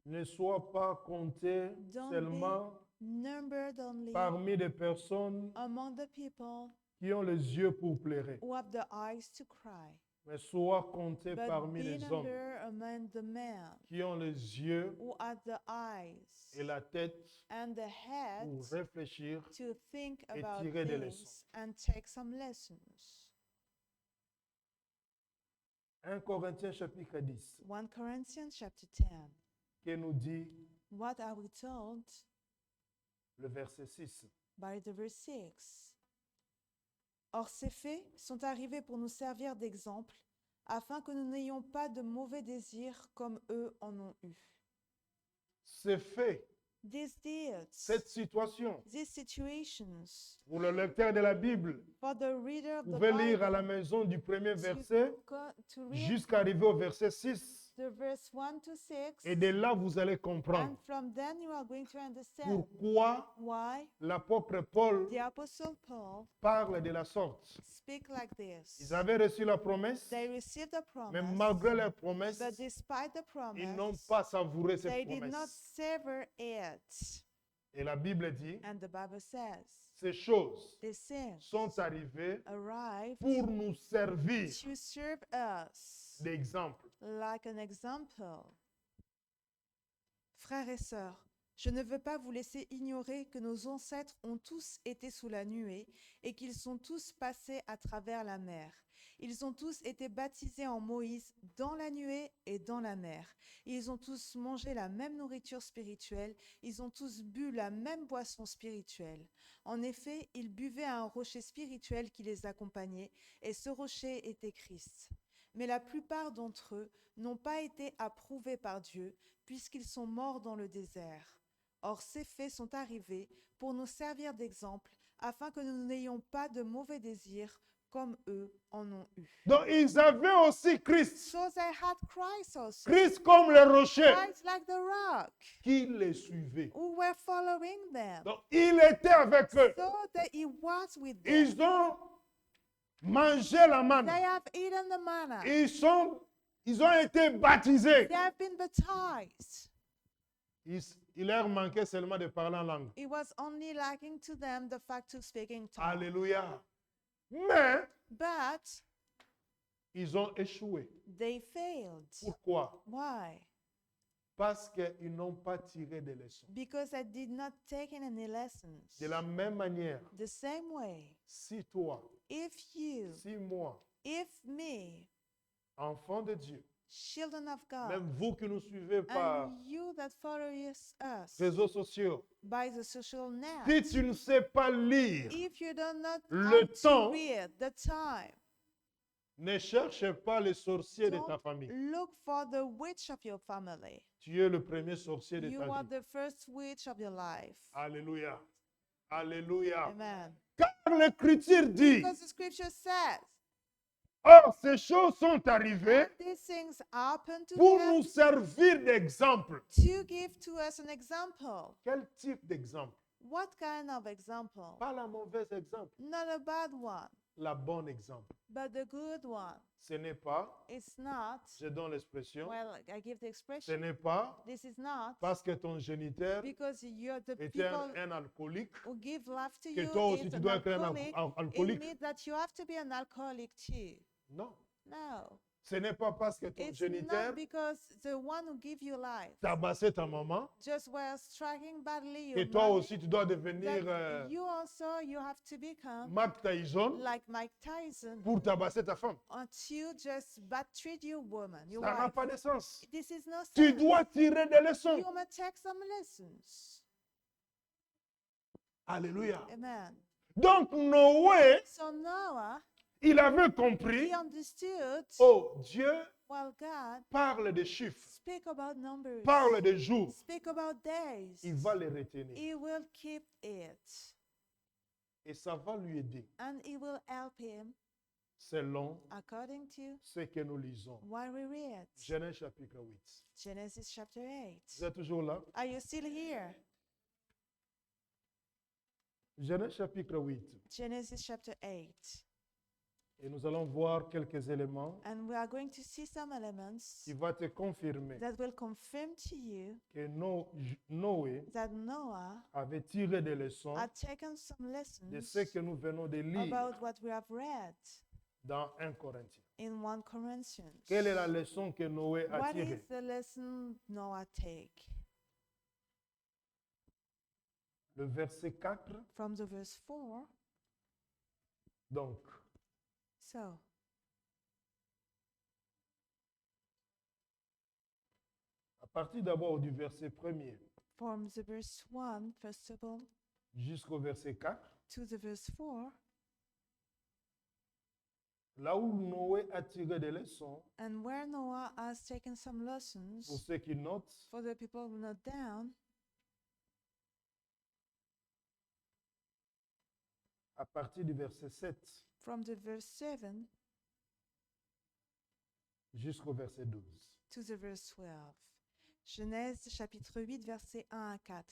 B: Ne sois pas compté
A: Don't
B: seulement
A: Numbered only
B: parmi des personnes
A: among the people
B: qui ont les yeux pour pleurer,
A: who have the eyes to cry,
B: mais sois compté
A: but
B: parmi
A: be
B: les hommes
A: numbered among the men
B: qui ont les yeux
A: who have the eyes
B: et la tête
A: and the head
B: pour réfléchir.
A: to think
B: et
A: about
B: tirer des
A: things
B: leçons.
A: and take some lessons.
B: 1 Corinthiens chapitre 10,
A: 1 Corinthians chapter 10,
B: qui nous dit
A: What are we told
B: Le verset 6.
A: by the verse 6? Or, ces faits sont arrivés pour nous servir d'exemple, afin que nous n'ayons pas de mauvais désirs comme eux en ont eu.
B: C'est fait.
A: These deeds,
B: Cette situation,
A: these situations,
B: pour le lecteur de la Bible,
A: for the reader of
B: vous
A: the
B: pouvez lire à la
A: Bible,
B: maison du premier
A: to
B: verset
A: read
B: jusqu'à arriver au verset 6.
A: the verse 1 to 6,
B: Et de là, vous allez
A: and
B: comprendre
A: from then you are going to understand
B: pourquoi
A: why
B: l'apôtre Paul
A: the Apostle Paul
B: parle de la sorte.
A: speak like this.
B: Ils avaient reçu la promesse,
A: They received the
B: mais
A: promise,
B: malgré la promesse,
A: but despite the
B: ils n'ont
A: promise,
B: pas savouré cette
A: they did not
B: promesse.
A: savor it.
B: Et la Bible dit,
A: And the Bible says,
B: ces choses
A: these sins
B: sont arrivées
A: arrived
B: pour nous servir
A: to serve us
B: d'exemple.
A: like an example. Frères et sœurs, je ne veux pas vous laisser ignorer que nos ancêtres ont tous été sous la nuée et qu'ils sont tous passés à travers la mer. Ils ont tous été baptisés en Moïse dans la nuée et dans la mer. Ils ont tous mangé la même nourriture spirituelle. Ils ont tous bu la même boisson spirituelle. En effet, ils buvaient à un rocher spirituel qui les accompagnait, et ce rocher était Christ. Mais la plupart d'entre eux n'ont pas été approuvés par Dieu, puisqu'ils sont morts dans le désert. Or, ces faits sont arrivés pour nous servir d'exemple, afin que nous n'ayons pas de mauvais désirs comme eux en ont eu.
B: Donc, ils avaient aussi Christ.
A: So they had Christ also.
B: Christ comme le rocher
A: Christ like the rock,
B: qui les suivait.
A: who were following them.
B: Donc, il était avec eux.
A: So that he was with them.
B: Ils ont mangé la
A: They
B: manne.
A: have eaten the manna.
B: Ils ont été baptisés.
A: They have been baptized.
B: Il leur manquait seulement de parler en langue.
A: It was only lacking to them the fact of speaking tongue.
B: Alléluia. Mais
A: But
B: ils ont échoué.
A: they failed.
B: Pourquoi?
A: Why?
B: Parce qu'ils n'ont pas tiré de leçons.
A: Because I did not take in any lessons.
B: De la même manière,
A: The same way,
B: si toi,
A: if you,
B: si moi,
A: if me,
B: enfant de Dieu,
A: children of God,
B: même vous qui nous suivez par
A: and you that follow us
B: réseaux sociaux,
A: by the social net,
B: si tu ne sais pas lire,
A: if you do not
B: le
A: how
B: temps,
A: to read the time,
B: ne cherche pas les sorciers de ta
A: don't
B: famille.
A: look for the witch of your family.
B: Tu es le premier sorcier de
A: You
B: ta
A: are
B: vie.
A: the first witch of your life.
B: Alléluia. Alléluia.
A: Amen.
B: Car l'Écriture dit,
A: Because the scripture says,
B: or ces choses sont arrivées
A: these things happen to
B: pour
A: them
B: nous servir d'exemple.
A: to give to us an example.
B: Quel type d'exemple?
A: What kind of example?
B: Pas la mauvaise exemple,
A: Not a bad one,
B: la bonne exemple.
A: but the good one.
B: Ce n'est pas,
A: It's not,
B: je donne l'expression,
A: well, I give the
B: ce
A: expression,
B: n'est pas
A: this is not
B: parce que ton géniteur
A: because you're the
B: était
A: people
B: un alcoolique
A: who give life to
B: que
A: you
B: toi aussi
A: is
B: tu
A: an
B: dois être un
A: alcoholic. It
B: alcoolique.
A: means that you have to be an alcoholic too.
B: Non.
A: No,
B: Ce n'est pas parce que ton
A: it's
B: géniteur
A: not because the one who give you life
B: tabassait ta maman
A: just were striking badly
B: que
A: your
B: toi
A: mommy,
B: aussi tu dois devenir
A: that you also you have to become
B: Mark Tyson
A: like Mike Tyson
B: pour tabasser ta femme.
A: until just bad treat your woman, your
B: Ça n'a
A: wife.
B: pas de sens.
A: This is no
B: Tu
A: sense.
B: dois tirer des leçons.
A: You must take some lessons.
B: Alléluia.
A: Amen.
B: Donc Noé,
A: So Noah,
B: il avait compris,
A: he understood,
B: oh Dieu
A: while God
B: parle de chiffres,
A: speak about numbers,
B: parle de jours,
A: speak about days,
B: il va les retenir.
A: he will keep it.
B: Et ça va lui aider
A: And it will help him
B: selon
A: according to
B: ce que nous lisons.
A: what we read.
B: Genèse chapitre 8.
A: Genesis chapter 8.
B: Vous êtes toujours là?
A: Are you still here?
B: Genèse chapitre 8.
A: Genesis chapter 8.
B: Et nous allons voir quelques éléments
A: And we are going to see some elements
B: qui vont te confirmer
A: that will confirm to you
B: que Noé
A: that Noah
B: avait tiré des leçons
A: had taken some
B: de
A: lessons
B: ce que nous venons de lire
A: about what we have read
B: dans 1 Corinthiens.
A: in 1 Corinthians.
B: Quelle est la leçon que Noé a
A: What
B: tirée?
A: is the lesson Noah take?
B: Le verset 4.
A: From the verse 4.
B: Donc,
A: So,
B: à partir d'abord du verset 1er,
A: from the verse 1, first of all,
B: jusqu'au verset 4,
A: to the verse 4,
B: là où Noé a tiré des leçons,
A: and where Noah has taken some
B: pour
A: lessons
B: ceux qui notent,
A: for the people who note down,
B: à partir du verset 7
A: from the verse 7
B: jusqu'au verset 12.
A: to the verse 12. Genèse chapitre 8, versets 1 à 4.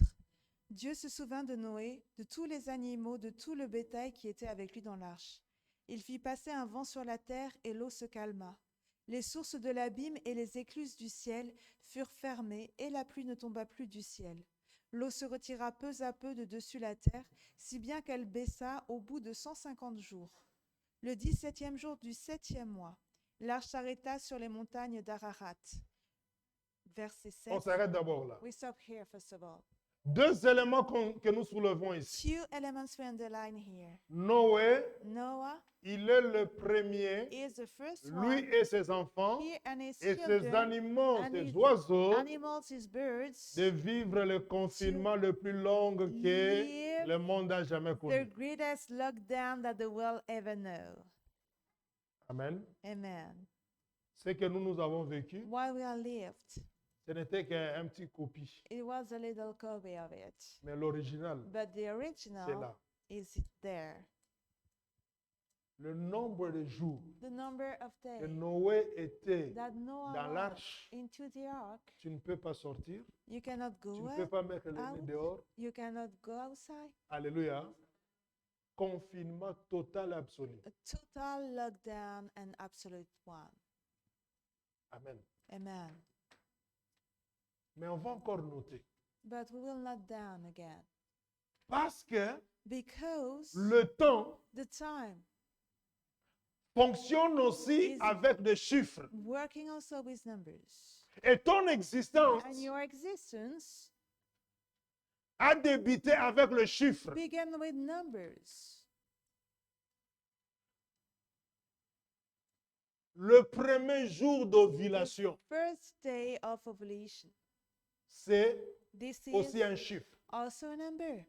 A: Dieu se souvint de Noé, de tous les animaux, de tout le bétail qui était avec lui dans l'arche. Il fit passer un vent sur la terre et l'eau se calma. Les sources de l'abîme et les écluses du ciel furent fermées et la pluie ne tomba plus du ciel. L'eau se retira peu à peu de dessus la terre, si bien qu'elle baissa au bout de 150 jours. Le 17e jour du 7e mois, l'arche s'arrêta sur les montagnes d'Ararat. Verset 7.
B: On s'arrête d'abord là.
A: We stop here first of all.
B: Deux éléments que nous soulevons ici.
A: Two elements we underline here.
B: Noé,
A: Noah
B: il est le premier,
A: is the first
B: lui
A: one.
B: et ses enfants,
A: He and his
B: et ses
A: children,
B: animaux,
A: and
B: ses
A: his
B: oiseaux,
A: animals, his birds,
B: de vivre le confinement le plus long que
A: live
B: le monde a jamais
A: the
B: connu.
A: greatest lockdown that the world ever know.
B: Amen.
A: Amen.
B: Ce que nous avons vécu,
A: While we are lived,
B: ce n'était qu'un petit copie.
A: it was a little copy of it.
B: Mais l'original,
A: But the
B: c'est
A: original
B: là.
A: is there.
B: Le nombre de jours
A: The number of
B: que
A: days
B: Noé était
A: that Noah
B: dans
A: was
B: l'arche,
A: into the ark,
B: tu ne peux pas sortir,
A: you cannot
B: tu
A: go
B: ne peux
A: out,
B: pas mettre le nez dehors.
A: you cannot go outside.
B: Alléluia. Confinement total et absolu.
A: A total lockdown and absolute one.
B: Amen.
A: Amen.
B: Mais on va encore noter.
A: But we will not down again.
B: Parce que
A: Because
B: le temps
A: the time
B: fonctionne aussi
A: Is-
B: avec des chiffres.
A: working also with numbers.
B: Et ton existence
A: And your existence
B: a débuté avec le chiffre.
A: began with numbers.
B: Le premier jour d'ovulation,
A: First day of ovulation.
B: c'est
A: This
B: aussi
A: is
B: un chiffre.
A: also a number.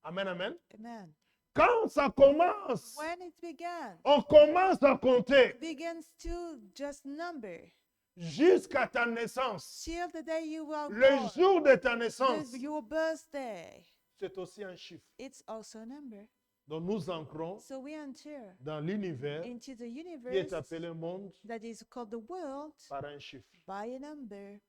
B: Amen, amen.
A: Amen.
B: Quand ça commence,
A: When it began,
B: on commence à compter
A: begins to just number
B: jusqu'à ta naissance.
A: till the day you were
B: Le
A: born.
B: jour de ta naissance,
A: Your birthday.
B: c'est aussi un chiffre.
A: It's also a number.
B: Donc nous entrons
A: So we enter
B: dans l'univers
A: into the
B: qui est
A: universe
B: appelé monde
A: that is called the world
B: par un chiffre.
A: by a number.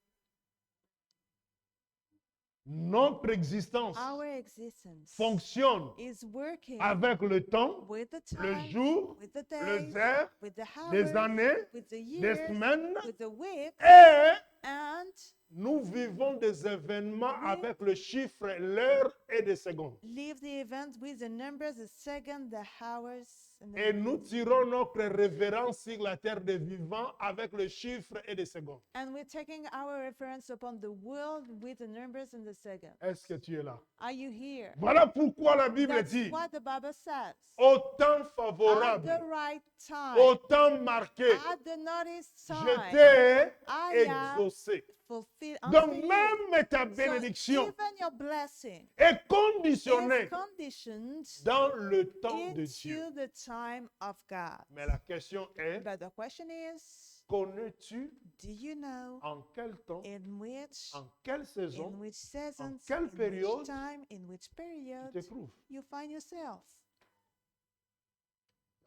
B: Notre existence
A: Our existence
B: fonctionne
A: is working
B: avec le temps,
A: with the
B: le
A: time,
B: jour,
A: with the
B: les
A: days,
B: heures,
A: with the
B: les
A: hours,
B: années,
A: with the
B: les
A: years,
B: semaines,
A: with the weeks,
B: et
A: and
B: nous vivons des événements
A: Oui.
B: avec le chiffre, l'heure et des secondes.
A: live the event with the numbers, the second, the hours, and the
B: Et nous tirons notre révérence sur la terre des vivants avec le chiffre et des secondes.
A: and we're taking our reference upon the world with the numbers and the second.
B: Est-ce que tu es là?
A: Are you here?
B: Voilà pourquoi la Bible
A: That's
B: dit
A: what the Bible says.
B: au temps
A: At
B: favorable,
A: the right time,
B: au temps marqué,
A: at the notice
B: je
A: time,
B: t'ai
A: I am
B: exaucé.
A: fulfilled
B: Donc
A: unto you.
B: même ta
A: So
B: bénédiction
A: even your blessing
B: est
A: is
B: conditionnée
A: conditioned
B: dans le temps de Dieu.
A: into the time of God.
B: Mais la question est,
A: But the question is,
B: connais-tu
A: do you know
B: en quel temps,
A: in which
B: en quelle saison
A: seasons,
B: quelle
A: in
B: période
A: which time, in which
B: tu
A: period
B: te trouves?
A: you find yourself?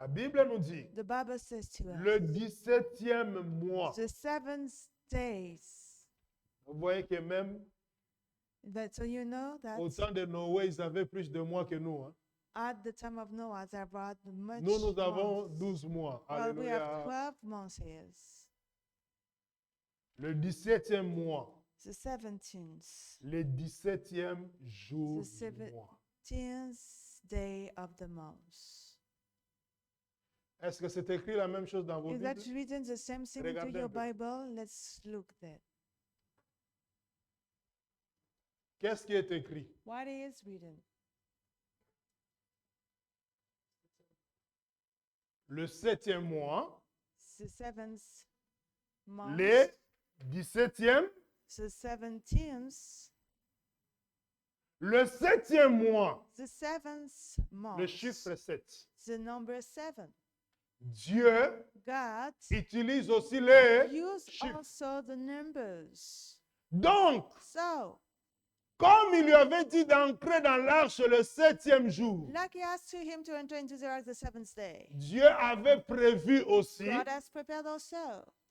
B: La Bible nous dit,
A: The Bible says to us,
B: le 17e mois.
A: the 7 days.
B: Vous voyez que même
A: But so you know that
B: au temps de Noé, ils avaient plus de mois que nous. Hein.
A: at the time of Noah, there were much
B: Nous avons
A: months.
B: 12 mois.
A: Well, we have
B: Alléluia.
A: 12 months here.
B: Le 17e mois.
A: The 17th,
B: Le 17e jour
A: The
B: du mois.
A: 10th day of the month.
B: Est-ce que c'est écrit la même chose dans vos
A: Is that
B: Bibles?
A: written the same thing into
B: Regardez
A: your
B: un peu.
A: Bible? Let's look there.
B: Qu'est-ce qui est écrit?
A: What is written?
B: Le 7e mois,
A: The 7th month.
B: le 17e
A: The 17th
B: Le 7e mois,
A: the seventh month,
B: le chiffre 7.
A: the number 7.
B: Dieu
A: God
B: utilise aussi les
A: used
B: chiffres.
A: also the numbers.
B: Donc,
A: So,
B: comme il lui avait dit d'entrer dans l'arche le 7e jour,
A: like he asked him to enter into the ark the seventh day,
B: Dieu avait prévu aussi
A: God has prepared also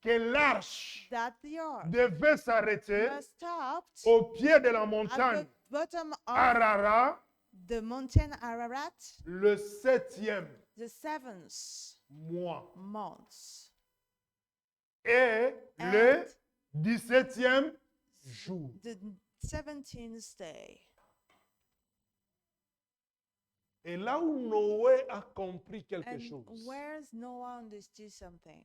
B: que l'arche
A: that the ark
B: devait s'arrêter
A: must stop
B: au pied de la
A: at the
B: montagne
A: bottom of
B: Arara
A: the mountain Ararat
B: le 7e
A: the seventh
B: mois
A: month.
B: et le 17e jour.
A: The 17th day.
B: Et là où Noé a compris quelque
A: And
B: chose,
A: where's Noah understood something?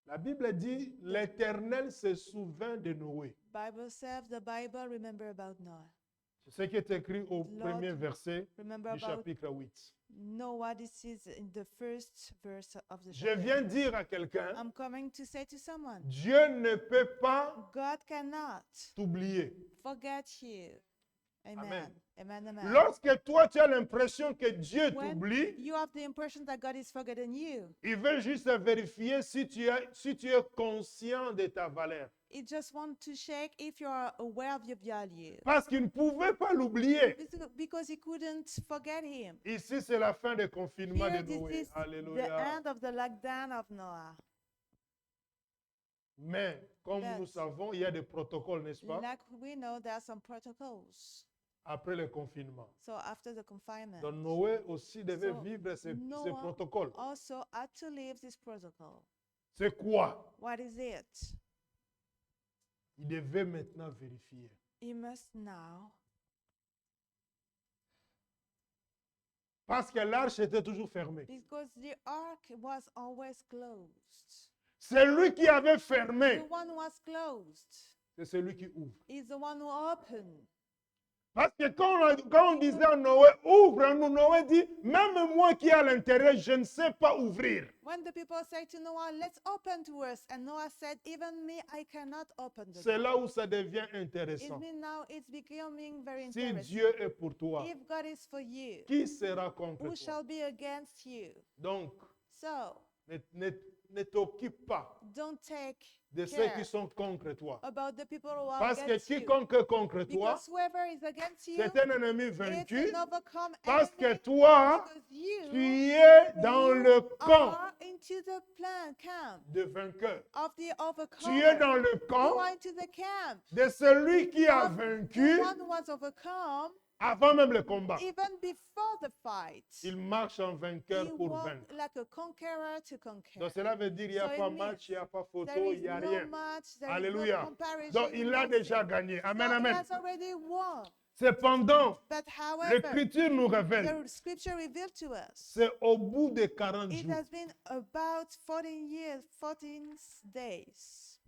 B: la Bible dit, l'Éternel se souvint de Noé.
A: Bible says the Bible remember about Noah.
B: C'est ce qui est écrit au
A: Lord,
B: premier verset
A: Remember
B: du
A: about
B: chapitre 8.
A: Noah. This is in the first verse of the
B: Je
A: chapter.
B: viens dire à quelqu'un,
A: I'm coming to say to someone,
B: Dieu ne peut pas
A: God cannot
B: t'oublier.
A: forget you. Amen.
B: Amen.
A: Amen. Amen.
B: Lorsque toi tu as l'impression que Dieu
A: When
B: t'oublie,
A: you have the impression that God is forgetting you,
B: il veut juste vérifier si tu es conscient de ta valeur.
A: He just wants to check if you are aware of your value.
B: Parce qu'il ne pouvait pas l'oublier.
A: Because he couldn't forget him.
B: Ici, c'est la fin du confinement
A: Here,
B: de
A: this
B: Noé.
A: is the
B: Alléluia.
A: end of the lockdown of Noah.
B: Mais, comme
A: But-
B: nous savons, il y a des protocoles, n'est-ce pas,
A: Like we know, there are some protocols.
B: après le confinement.
A: So after the confinement,
B: Donc, Noé aussi devait
A: So,
B: vivre ces
A: Noah
B: protocoles.
A: also had to live this protocol.
B: C'est quoi?
A: What is it?
B: Il devait maintenant vérifier.
A: He must now,
B: Parce que l'arche était toujours fermée.
A: because the ark was always closed.
B: C'est lui qui avait fermé.
A: The one who was closed
B: C'est celui qui ouvre.
A: is the one who opened.
B: Parce que quand on disait à Noé, ouvre-nous, Noé dit, même moi qui est à l'intérieur, je ne sais pas ouvrir.
A: When the people say to Noah, let's open to us, and Noah said, even me, I cannot open the
B: C'est
A: door.
B: là où ça devient
A: It
B: intéressant.
A: means now it's becoming very
B: Si
A: interesting.
B: Dieu est pour toi,
A: If God is for you,
B: qui sera contre
A: who
B: toi?
A: shall be against you?
B: Donc,
A: So
B: ne t'occupe pas
A: don't take
B: de ceux
A: care
B: qui sont contre toi.
A: about the people who are
B: Parce que
A: against you.
B: quiconque est contre toi,
A: Because whoever is against you,
B: c'est un ennemi
A: it's
B: vaincu.
A: an overcome
B: Parce que
A: enemy.
B: toi,
A: Because you,
B: tu es dans le camp
A: are into the camp
B: de vainqueur.
A: of the
B: Tu es
A: overcomer.
B: dans le
A: You
B: camp
A: are into the camp
B: de celui qui a
A: of
B: vaincu
A: the one who was overcome
B: avant même le combat.
A: even before the fight.
B: Il marche en vainqueur
A: He
B: pour
A: walked
B: vaincre.
A: like a conqueror to conquer.
B: Donc cela veut dire qu'il n'y a
A: So it
B: pas
A: means
B: match, il n'y a pas
A: There
B: photo,
A: is
B: il n'y a
A: no
B: rien.
A: match, there is
B: Alléluia.
A: no comparison.
B: Donc il a
A: nothing.
B: déjà gagné. Amen,
A: So he
B: amen.
A: has already won.
B: Cependant,
A: But however,
B: l'Écriture nous révèle,
A: the scripture revealed to us,
B: c'est au bout de 40
A: it
B: jours,
A: has been about 14 years, 14 days,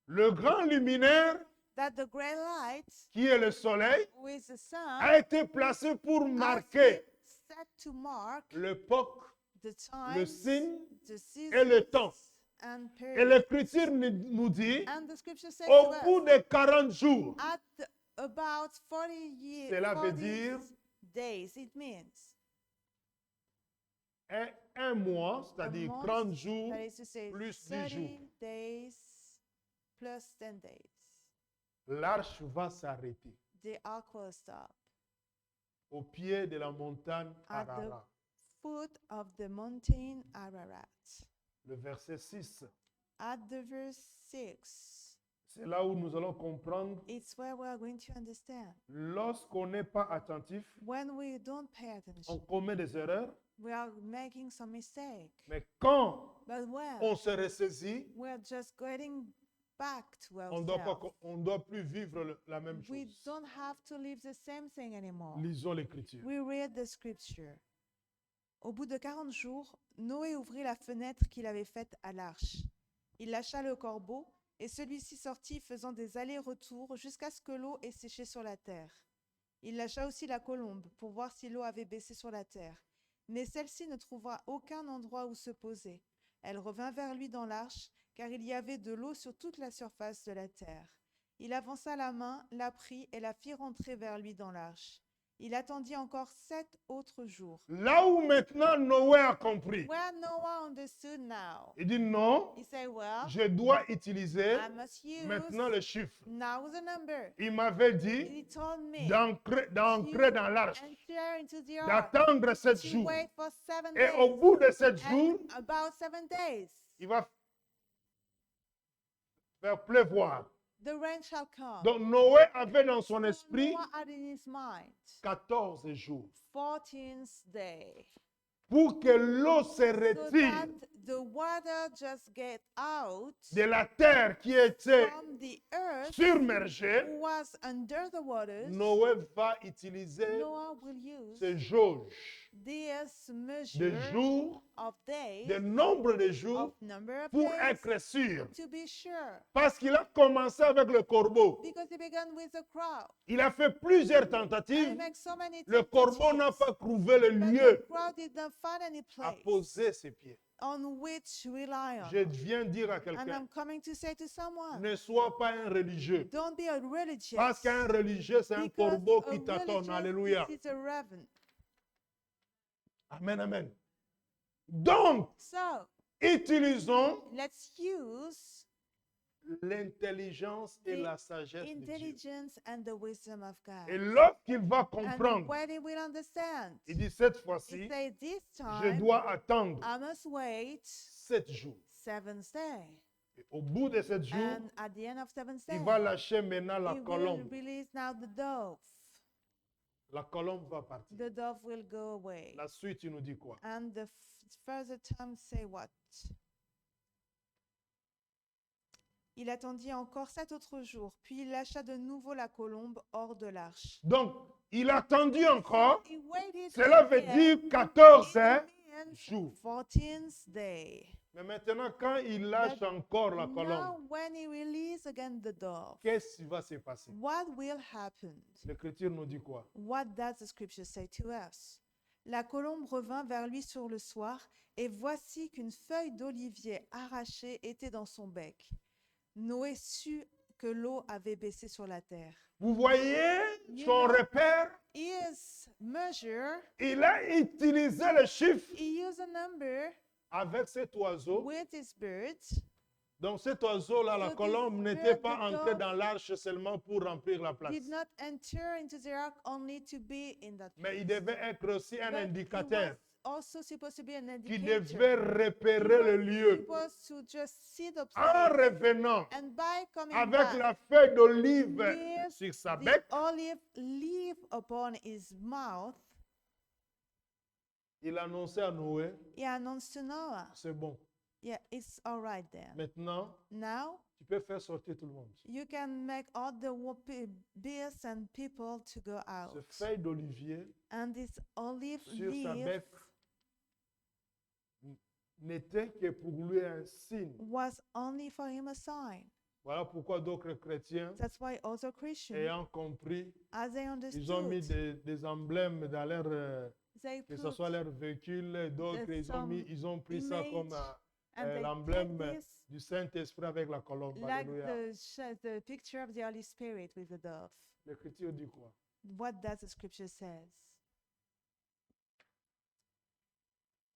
B: le grand luminaire,
A: that the great light
B: qui est le soleil,
A: with the sun
B: a été placé pour
A: has
B: marquer
A: been set to mark
B: l'époque,
A: the
B: le
A: time,
B: signe
A: the seasons,
B: et le temps.
A: and
B: Et
A: periods.
B: l'Écriture nous dit,
A: And the scripture says
B: au
A: to
B: bout
A: us,
B: de 40 jours,
A: about 40 years,
B: Cela veut
A: 40
B: dire-
A: days, it means
B: et un mois,
A: a
B: c'est-à-dire
A: month,
B: 30 jours,
A: that is to say
B: plus 10
A: 30
B: jours.
A: days plus 10 days.
B: l'arche va s'arrêter
A: The ark will stop
B: au pied de la montagne
A: at the
B: Arara.
A: foot of the mountain Ararat.
B: Le verset 6,
A: At the verse 6,
B: c'est là où nous allons comprendre,
A: it's where we are going to understand.
B: lorsqu'on n'est pas attentif,
A: When we don't pay
B: on
A: attention,
B: commet des erreurs,
A: we are making some mistake.
B: mais quand
A: But when
B: on se ressaisit,
A: we're just getting back to
B: on
A: ourselves,
B: ne doit plus vivre la même
A: we
B: chose.
A: don't have to live the same thing anymore.
B: Lisons l'Écriture.
A: We read the scripture. Au bout de 40 jours, Noé ouvrit la fenêtre qu'il avait faite à l'arche. Il lâcha le corbeau, et celui-ci sortit faisant des allers-retours jusqu'à ce que l'eau ait séché sur la terre. Il lâcha aussi la colombe pour voir si l'eau avait baissé sur la terre. Mais celle-ci ne trouva aucun endroit où se poser. Elle revint vers lui dans l'arche, car il y avait de l'eau sur toute la surface de la terre. Il avança la main, la prit et la fit rentrer vers lui dans l'arche. Il attendit encore 7 autres jours.
B: Là où maintenant Noé a compris,
A: Where Noah understood now,
B: il dit non,
A: he said, well,
B: je dois utiliser
A: I must use
B: maintenant le chiffre.
A: now the number.
B: Il m'avait dit
A: He told me
B: d'entrer dans l'arche,
A: enter into the ark,
B: d'attendre 7
A: to
B: jours.
A: wait for 7
B: Et
A: days.
B: au bout de 7 jours,
A: And about 7 days,
B: il va faire pleuvoir.
A: the rain shall come.
B: Donc Noé avait dans son
A: So
B: esprit
A: Noah had in his mind
B: 14 jours
A: 14th day,
B: pour que l'eau se
A: so
B: retire
A: that the water just get out
B: de la terre qui était
A: from the earth
B: submergée.
A: who was under the waters.
B: Noé va utiliser
A: Noah will use
B: ce jauge
A: this
B: de
A: measure
B: jours,
A: of days,
B: de nombre de jours
A: of number of
B: pour
A: days,
B: être sûr.
A: to be sure.
B: Parce qu'il a commencé avec le corbeau.
A: Because he began with the crowd.
B: Il a fait plusieurs
A: And he
B: tentatives.
A: made so many
B: Le corbeau n'a
A: tentatives,
B: pas trouvé le
A: but
B: lieu
A: the crowd did not find any
B: à
A: place
B: poser ses pieds.
A: on which rely on.
B: Je viens dire à
A: And
B: quelqu'un,
A: I'm coming to say to someone,
B: ne sois pas un religieux.
A: don't be a religious.
B: Parce qu'un religieux, c'est un
A: Because
B: corbeau
A: a
B: qui t'attend.
A: religious,
B: Alléluia.
A: this is a reverend.
B: Amen, amen. Donc,
A: So
B: utilisons
A: let's use
B: l'intelligence et
A: the
B: la sagesse de Dieu.
A: intelligence and the wisdom of God.
B: Et lorsqu'il va
A: And
B: comprendre,
A: when he will understand,
B: il dit cette
A: he
B: fois-ci,
A: said, this
B: je
A: time
B: dois attendre
A: I must wait
B: 7 jours.
A: 7th day.
B: Et au bout de 7 jours,
A: And at the end of 7th day,
B: il va lâcher maintenant la
A: he will
B: colombe.
A: release now the dove.
B: La colombe va partir.
A: The dove will go away.
B: La suite, il nous dit quoi?
A: And the further term say what? Il attendit encore 7 autres jours, puis il lâcha de nouveau la colombe hors de l'arche.
B: Donc, il a attendu encore.
A: He waited
B: Cela veut
A: again.
B: dire 14
A: It means
B: jours.
A: 14th day.
B: Mais maintenant, quand il lâche encore la
A: Now,
B: colombe,
A: when he release again the dove,
B: qu'est-ce qui va se passer?
A: what will happen?
B: L'Écriture nous dit quoi?
A: What does the scripture say to us? La colombe revint vers lui sur le soir, et voici qu'une feuille d'olivier arrachée était dans son bec. Noé sut que l'eau avait baissé sur la terre.
B: Vous voyez
A: You
B: son
A: know-
B: repère?
A: His measure,
B: Il a utilisé le chiffre
A: he used a number
B: avec cet oiseau.
A: with his bird.
B: Donc cet oiseau-là, la
A: So this
B: colombe, n'était
A: bird,
B: pas
A: the
B: entrée
A: dove,
B: dans l'arche seulement pour remplir la place.
A: Did not enter into the ark only to be in that
B: Mais il
A: place.
B: devait être aussi un
A: But he
B: indicateur
A: was also supposed to be an
B: qui
A: indicator.
B: devait repérer le lieu.
A: Supposed to just see the
B: En
A: place.
B: revenant
A: And by coming
B: avec
A: back,
B: la feuille d'olive
A: with
B: sur sa
A: the
B: bec,
A: olive leaf upon his mouth,
B: il annonçait à Noé,
A: he announced to Noah,
B: c'est bon.
A: yeah, it's all right then.
B: Maintenant,
A: Now
B: tu peux faire sortir tout le monde.
A: you can make all the beasts and people to go out.
B: Ce feuille d'olivier
A: And this olive
B: sur sa
A: leaf
B: bec n'était que pour lui un signe.
A: was only for him a sign.
B: Voilà pourquoi d'autres chrétiens,
A: That's why also Christians,
B: ayant compris,
A: as they
B: ils ont mis
A: understood,
B: des emblèmes dans leur,
A: they
B: que ce
A: put
B: soit leur véhicule, et d'autres, ils ont pris ça comme
A: image and they
B: l'emblème
A: take this
B: du Saint-Esprit avec la colombe.
A: like
B: Alléluia.
A: the picture of the Holy Spirit with the dove.
B: L'Écriture dit quoi?
A: What does the scripture says?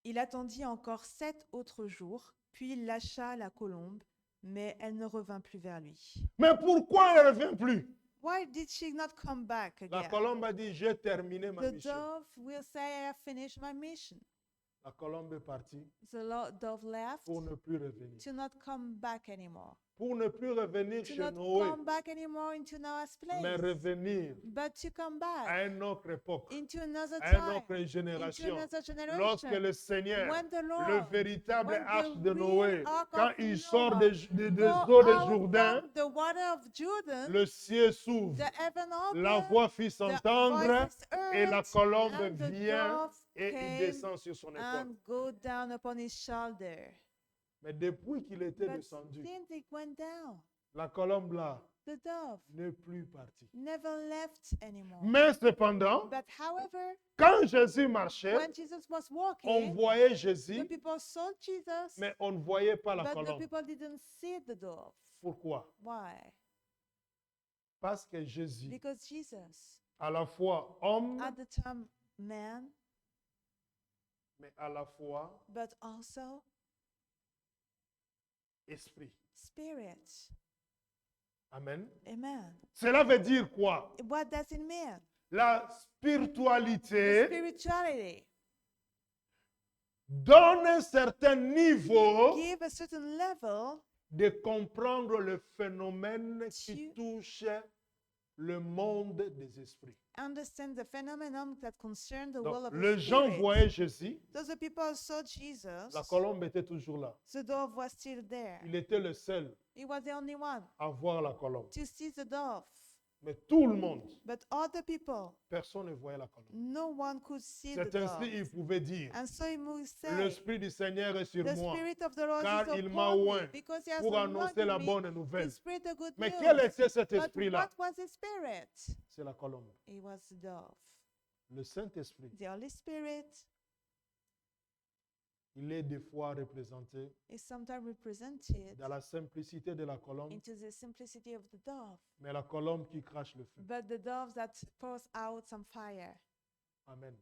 A: Il attendit encore 7 autres jours, puis il lâcha la colombe, mais elle ne revint plus vers lui.
B: Mais pourquoi elle ne revient plus?
A: Why did she not come back
B: La
A: again?
B: colombe a dit, j'ai terminé ma
A: The
B: mission.
A: dove will say, I have finished my mission.
B: La colombe est partie
A: The dove left
B: pour ne plus revenir.
A: to not come back anymore.
B: Pour ne plus revenir
A: To
B: chez
A: not
B: Noé,
A: come back anymore into Noah's
B: mais
A: place,
B: revenir
A: but to come
B: à
A: back
B: une autre époque,
A: into another
B: à une
A: time,
B: autre
A: into
B: génération.
A: another
B: Lorsque
A: generation.
B: le Seigneur,
A: When the
B: le
A: Lord,
B: véritable
A: when the
B: arche de
A: real
B: Noé,
A: ark
B: quand
A: of
B: il
A: Noah
B: sort des
A: go
B: eaux de
A: out
B: Jourdain,
A: from the water of Jordan,
B: le ciel s'ouvre,
A: the heaven
B: la
A: opened,
B: voix fit
A: the
B: s'entendre
A: voice is
B: et la
A: heard,
B: colombe
A: and the
B: vient
A: dove
B: et il
A: came
B: descend sur son épaule.
A: and go down upon his shoulder.
B: Mais depuis qu'il était
A: But
B: descendu,
A: since it went down,
B: la colombe là
A: the dove
B: n'est plus partie.
A: never left anymore.
B: Mais cependant,
A: But however,
B: quand Jésus marchait,
A: when Jesus was
B: on
A: walking,
B: voyait
A: the
B: Jésus,
A: people saw Jesus,
B: mais on ne voyait pas la
A: but the
B: colombe.
A: people didn't see the dove.
B: Pourquoi?
A: Why?
B: Parce que Jésus,
A: Because Jesus,
B: à la fois homme,
A: at the time man,
B: mais à la fois
A: but also
B: esprit.
A: spirit.
B: Amen.
A: Amen.
B: Cela veut dire quoi?
A: What does it mean?
B: La
A: The
B: spiritualité
A: spirituality
B: donne un certain niveau
A: give a certain level
B: de comprendre le phénomène qui
A: to
B: touche le monde des esprits.
A: understand the phenomenon that concern the
B: Donc,
A: world of
B: les
A: the
B: gens
A: spirit.
B: voyaient Jésus,
A: Those the people saw Jesus.
B: la colombe était toujours là.
A: The dove was still there.
B: Il était le seul
A: He was the only one
B: à voir la colombe.
A: to see the dove.
B: Mais tout le monde,
A: But other people,
B: personne ne voyait la colombe.
A: no one could see the
B: C'est ainsi
A: dove.
B: il pouvait dire,
A: And so he would say,
B: l'Esprit du Seigneur est sur
A: the
B: moi,
A: Spirit of the Lord
B: car
A: is
B: il m'a
A: upon me,
B: oint
A: because he has
B: pour annoncer
A: anointed
B: la
A: me
B: bonne nouvelle.
A: to spread the good
B: Mais
A: news.
B: quel était cet
A: But
B: esprit-là?
A: what was his spirit?
B: C'est la colombe.
A: It was the dove.
B: Le Saint-Esprit,
A: The Holy Spirit
B: il est des fois représenté
A: is sometimes represented
B: dans la simplicité de la colombe,
A: into the simplicity of the dove,
B: mais la colombe qui crache le feu.
A: but the dove that pours out some fire.
B: Amen.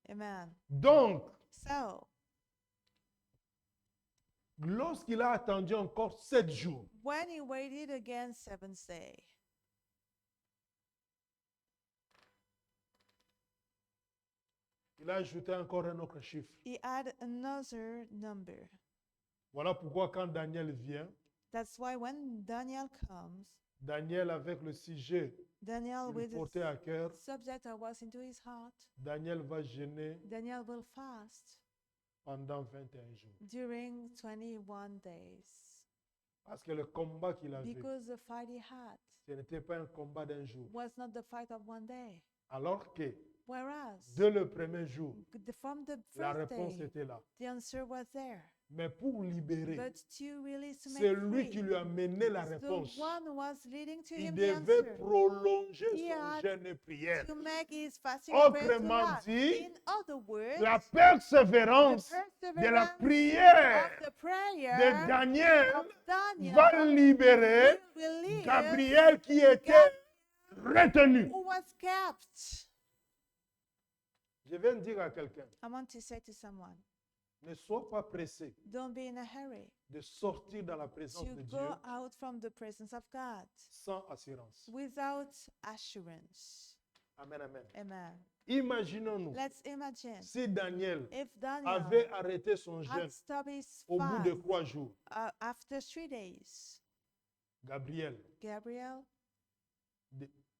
A: Amen.
B: Donc,
A: So,
B: lorsqu'il a attendu encore 7 jours,
A: when he waited again 7th day,
B: il a ajouté encore un autre chiffre.
A: he had another number.
B: Voilà pourquoi quand Daniel vient,
A: That's why when Daniel comes,
B: Daniel avec le sujet
A: Daniel
B: qu'il
A: with
B: portait à cœur,
A: the subject that was into his heart,
B: Daniel va jeûner
A: Daniel will fast
B: pendant 21 jours.
A: during 21 days.
B: Parce que le combat qu'il avait,
A: Because the fight he had
B: ce n'était pas un combat d'un jour.
A: was not the fight of one day.
B: Alors que
A: Whereas,
B: dès le premier jour,
A: from the
B: la
A: first
B: réponse
A: day,
B: était là.
A: the answer was there.
B: Mais pour libérer,
A: But to release, to
B: c'est
A: make
B: lui
A: free,
B: qui lui a mené la
A: the
B: réponse.
A: one who was leading to
B: Il
A: him the
B: devait
A: answer,
B: prolonger
A: He
B: son
A: had
B: jeûne et prière.
A: to make his fasting and prayer to
B: Autrement
A: last.
B: dit,
A: In other words,
B: la
A: the
B: persévérance de la
A: perseverance
B: prière
A: of the
B: de
A: prayer
B: Daniel
A: of Daniel
B: va libérer
A: will release
B: Gabriel qui était retenu.
A: who was kept.
B: Je viens de dire à quelqu'un,
A: I want to say to someone,
B: ne sois pas pressé
A: don't be in a hurry
B: de sortir dans la présence
A: to
B: de Dieu
A: go out from the presence of God
B: sans assurance.
A: without assurance.
B: Amen, amen.
A: Amen.
B: Imaginons-nous
A: Let's imagine
B: si Daniel
A: if Daniel
B: avait arrêté son jeûne
A: had stopped his
B: au bout de
A: fast
B: 3 jours.
A: after 3 days.
B: Gabriel
A: Gabriel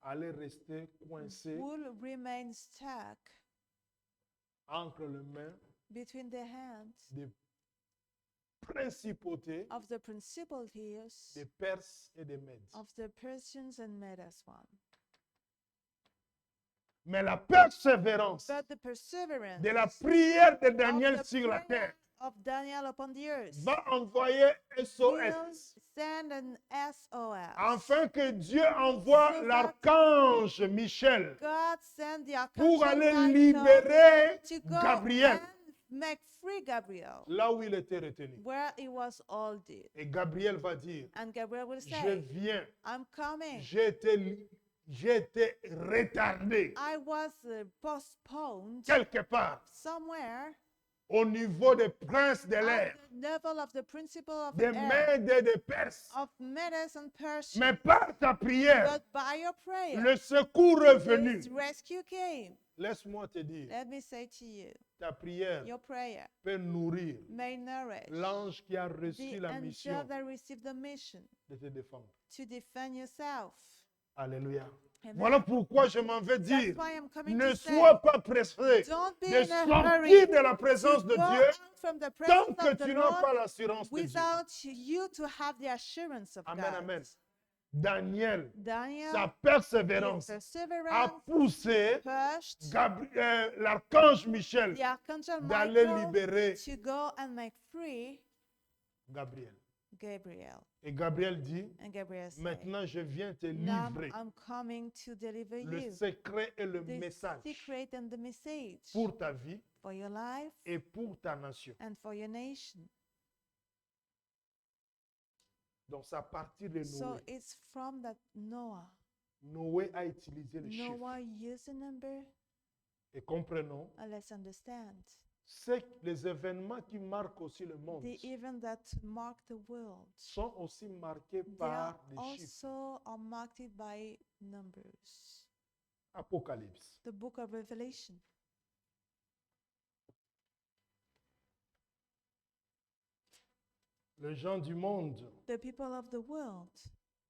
B: allait rester coincé
A: will remain stuck
B: entre les mains
A: between the hands
B: des principautés,
A: of the principalities
B: des Perses et des Mèdes.
A: of the Persians and Medes one.
B: Mais la persévérance
A: But the perseverance
B: de la prière de
A: of
B: Daniel
A: the
B: sur la
A: prayer
B: terre
A: of Daniel upon the earth
B: va envoyer
A: will
B: SOS
A: send an SOS.
B: afin que Dieu envoie
A: So that
B: l'archange Michel
A: God sent the
B: pour
A: archangel
B: aller
A: Michael
B: libérer
A: to go
B: Gabriel
A: and make free Gabriel
B: là où il était retenu.
A: where he was holding.
B: Et Gabriel va dire,
A: And Gabriel will
B: je
A: say,
B: viens,
A: I'm coming.
B: j'ai été retardé
A: I was postponed
B: quelque part
A: somewhere
B: au niveau des princes de
A: at
B: l'air,
A: the level of the principle of
B: des
A: air,
B: Mèdes et des Perses.
A: of Medes and Persia.
B: Mais par ta prière,
A: But by your prayer,
B: le secours est venu.
A: this rescue came.
B: Laisse-moi te dire,
A: Let me say to you,
B: ta prière
A: your prayer
B: peut nourrir
A: may nourish
B: l'ange qui a reçu
A: the
B: la
A: angel
B: mission
A: that received the mission
B: de te défendre.
A: to defend yourself.
B: Alléluia.
A: Amen.
B: Voilà pourquoi je m'en vais dire,
A: That's why I'm coming
B: ne
A: to say,
B: sois pas pressé
A: don't be
B: de
A: in a hurry
B: sortir de la
A: to
B: présence de
A: go
B: Dieu
A: out from the
B: tant
A: presence
B: que
A: of the
B: tu n'as
A: Lord
B: pas l'assurance de Dieu.
A: without you to have the assurance of
B: Amen,
A: God.
B: amen. Daniel,
A: Daniel,
B: sa
A: his
B: persévérance a
A: perseverance
B: poussé
A: pushed
B: l'archange Michel
A: the archangel
B: d'aller
A: Michael
B: libérer
A: to go and make free
B: Gabriel.
A: Gabriel.
B: Et Gabriel dit,
A: And Gabriel said,
B: maintenant je viens te
A: now
B: livrer
A: I'm coming to deliver
B: le
A: you
B: secret et le
A: the
B: message
A: secret and the message
B: pour ta vie
A: for your life
B: et pour ta nation.
A: and for your nation.
B: Donc c'est à partir de
A: So
B: Noé.
A: it's from that Noah.
B: Noé a utilisé le chiffre.
A: Noah used a number.
B: Et comprenons,
A: And let's understand.
B: les événements qui marquent aussi le monde
A: The events that mark the world,
B: sont aussi marqués
A: they
B: par des chiffres.
A: also are marked by numbers.
B: Apocalypse.
A: The book of Revelation.
B: Les gens du monde
A: The people of the world,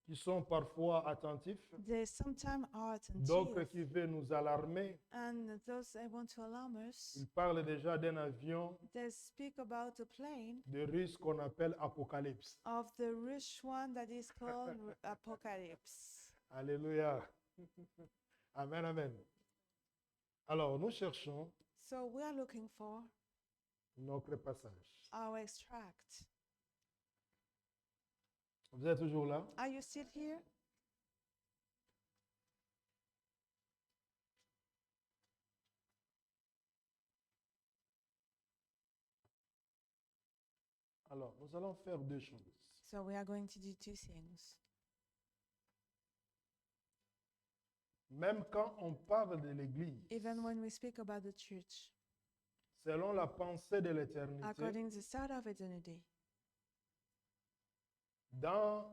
B: qui sont parfois attentifs,
A: they sometimes are
B: d'autres
A: attentive,
B: qui veulent nous alarmer.
A: and those that want to alarm us,
B: Ils parlent déjà d'un avion
A: they speak about a plane
B: de russe qu'on appelle Apocalypse.
A: of the rich one that is called Apocalypse.
B: Alléluia. Amen, amen. Alors, nous cherchons
A: So we are looking for
B: notre passage.
A: our extract.
B: Vous êtes toujours là?
A: Are you still here?
B: Alors, nous allons faire deux choses.
A: So we are going to do two things.
B: Même quand on parle de l'Église,
A: Even when we speak about the church,
B: selon la pensée de l'éternité,
A: according to the start of eternity,
B: dans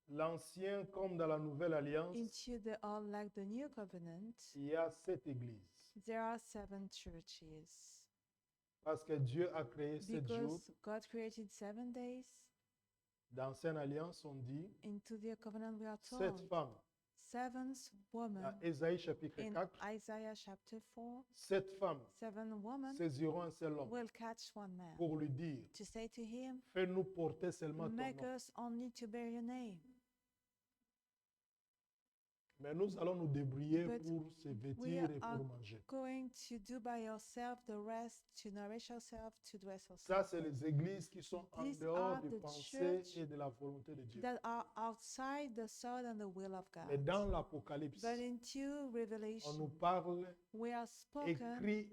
B: l'Ancien comme dans la Nouvelle Alliance,
A: into the old like the new covenant,
B: il y a 7 églises.
A: there are 7 churches.
B: Parce que Dieu a créé 7 jours.
A: Because God created 7 days,
B: Dans l'Ancienne Alliance, on dit
A: into the covenant we are
B: 7
A: told,
B: femmes.
A: 7
B: Dans
A: women.
B: Ésaïe chapitre
A: In
B: 4,
A: Isaiah chapter 4,
B: 7 femmes
A: 7 women
B: saisiront un seul homme
A: will catch one man
B: pour lui dire,
A: to say to him,
B: fais-nous porter seulement ton
A: make
B: nom.
A: us only to bear your name.
B: Mais nous allons nous débrouiller
A: But
B: pour se
A: we
B: vêtir et
A: are
B: pour manger.
A: going to do by yourself the rest, to nourish yourself, to dress
B: Ça,
A: yourself.
B: c'est les églises qui sont en
A: These
B: dehors
A: are
B: des
A: the
B: pensées
A: church
B: et de la volonté de Dieu.
A: That are outside the thought and the will of God.
B: Mais dans l'Apocalypse,
A: But into
B: on nous
A: Revelation,
B: parle
A: we are spoken,
B: écrit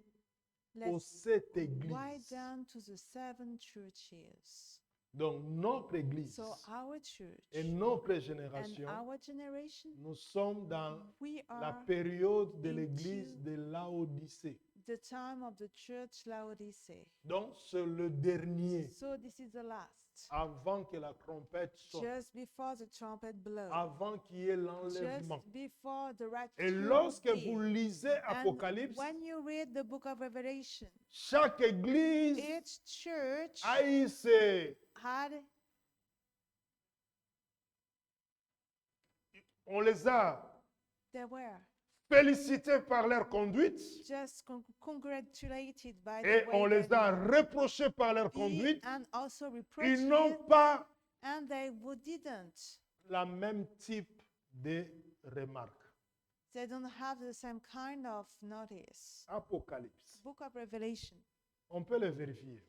B: aux
A: let's
B: 7
A: write
B: églises.
A: down to the 7 churches.
B: Donc, notre église
A: So our church
B: et notre
A: and
B: génération,
A: our generation,
B: nous sommes dans
A: we
B: la
A: are
B: période de
A: into
B: l'église de Laodicée.
A: the time of the church Laodicea.
B: Donc, c'est le dernier,
A: So this is the last.
B: avant que la trompette sonne,
A: Just before the trumpet blows.
B: avant qu'il y ait l'enlèvement.
A: Just before the rapture.
B: Et lorsque
A: will
B: vous
A: be.
B: lisez
A: And
B: Apocalypse,
A: when you read the book of Revelation,
B: chaque église
A: each church
B: a eu ses...
A: had,
B: On les a
A: they were
B: félicités par leur conduite
A: just congratulated by
B: et
A: the
B: on
A: way
B: les
A: they
B: a
A: lived.
B: reprochés par leur conduite.
A: And also
B: Ils
A: reproached
B: n'ont
A: it,
B: pas
A: and they didn't.
B: la même type de remarques.
A: They don't have the same kind of notice.
B: Apocalypse.
A: Book of Revelation.
B: On peut le vérifier.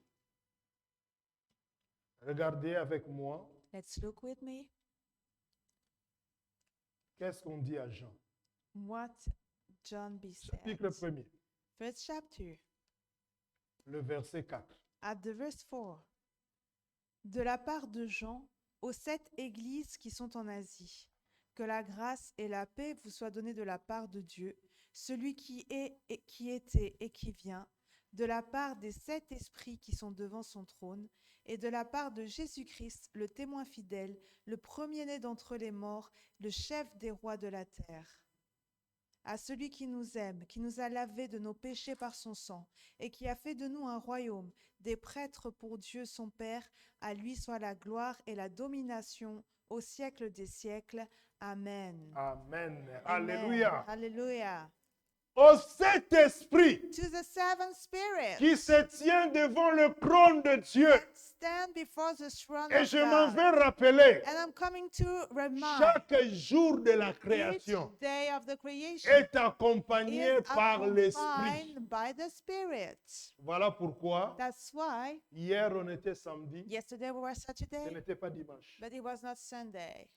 B: Regardez avec moi,
A: Let's look with me
B: qu'est-ce qu'on dit à Jean.
A: what John B.
B: Chapitre
A: said.
B: 1er,
A: First chapter,
B: le verset 4.
A: at the verse 4. De la part de Jean, aux 7 églises qui sont en Asie, que la grâce et la paix vous soient données de la part de Dieu, celui qui est et qui était et qui vient, de la part des 7 esprits qui sont devant son trône, et de la part de Jésus-Christ, le témoin fidèle, le premier-né d'entre les morts, le chef des rois de la terre. À celui qui nous aime, qui nous a lavés de nos péchés par son sang, et qui a fait de nous un royaume, des prêtres pour Dieu son Père, à lui soit la gloire et la domination au siècle des siècles. Amen.
B: Amen.
A: Amen.
B: Alléluia.
A: Alléluia.
B: Au Saint-Esprit
A: To the 7 spirits
B: qui se tient devant le trône de Dieu.
A: that stand before the throne
B: Et
A: of
B: je m'en
A: God.
B: vais rappeler,
A: And I'm coming to remind
B: chaque jour de la
A: each
B: création
A: day of the creation
B: est accompagné
A: is
B: par l'Esprit.
A: accompanied by the Spirit.
B: Voilà pourquoi,
A: That's why
B: hier on était samedi,
A: yesterday we were
B: ce
A: Saturday,
B: n'était pas dimanche.
A: but it was not Sunday.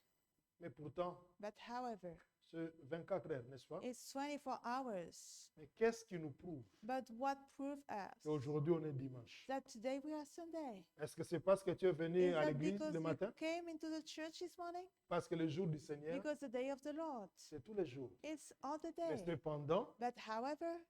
B: Mais pourtant,
A: But however,
B: C'est 24 heures, n'est-ce pas?
A: It's 24 hours.
B: Mais qu'est-ce qui nous prouve
A: But what proved us
B: qu'aujourd'hui on est dimanche?
A: that today we are Sunday?
B: Est-ce que c'est parce que tu es venu
A: Is
B: à
A: that
B: l'église
A: because
B: le
A: you
B: matin?
A: came into the church this morning?
B: Parce que le jour du Seigneur,
A: Because the day of the Lord,
B: c'est tous les jours.
A: it's all the
B: Mais
A: day.
B: cependant,
A: But however,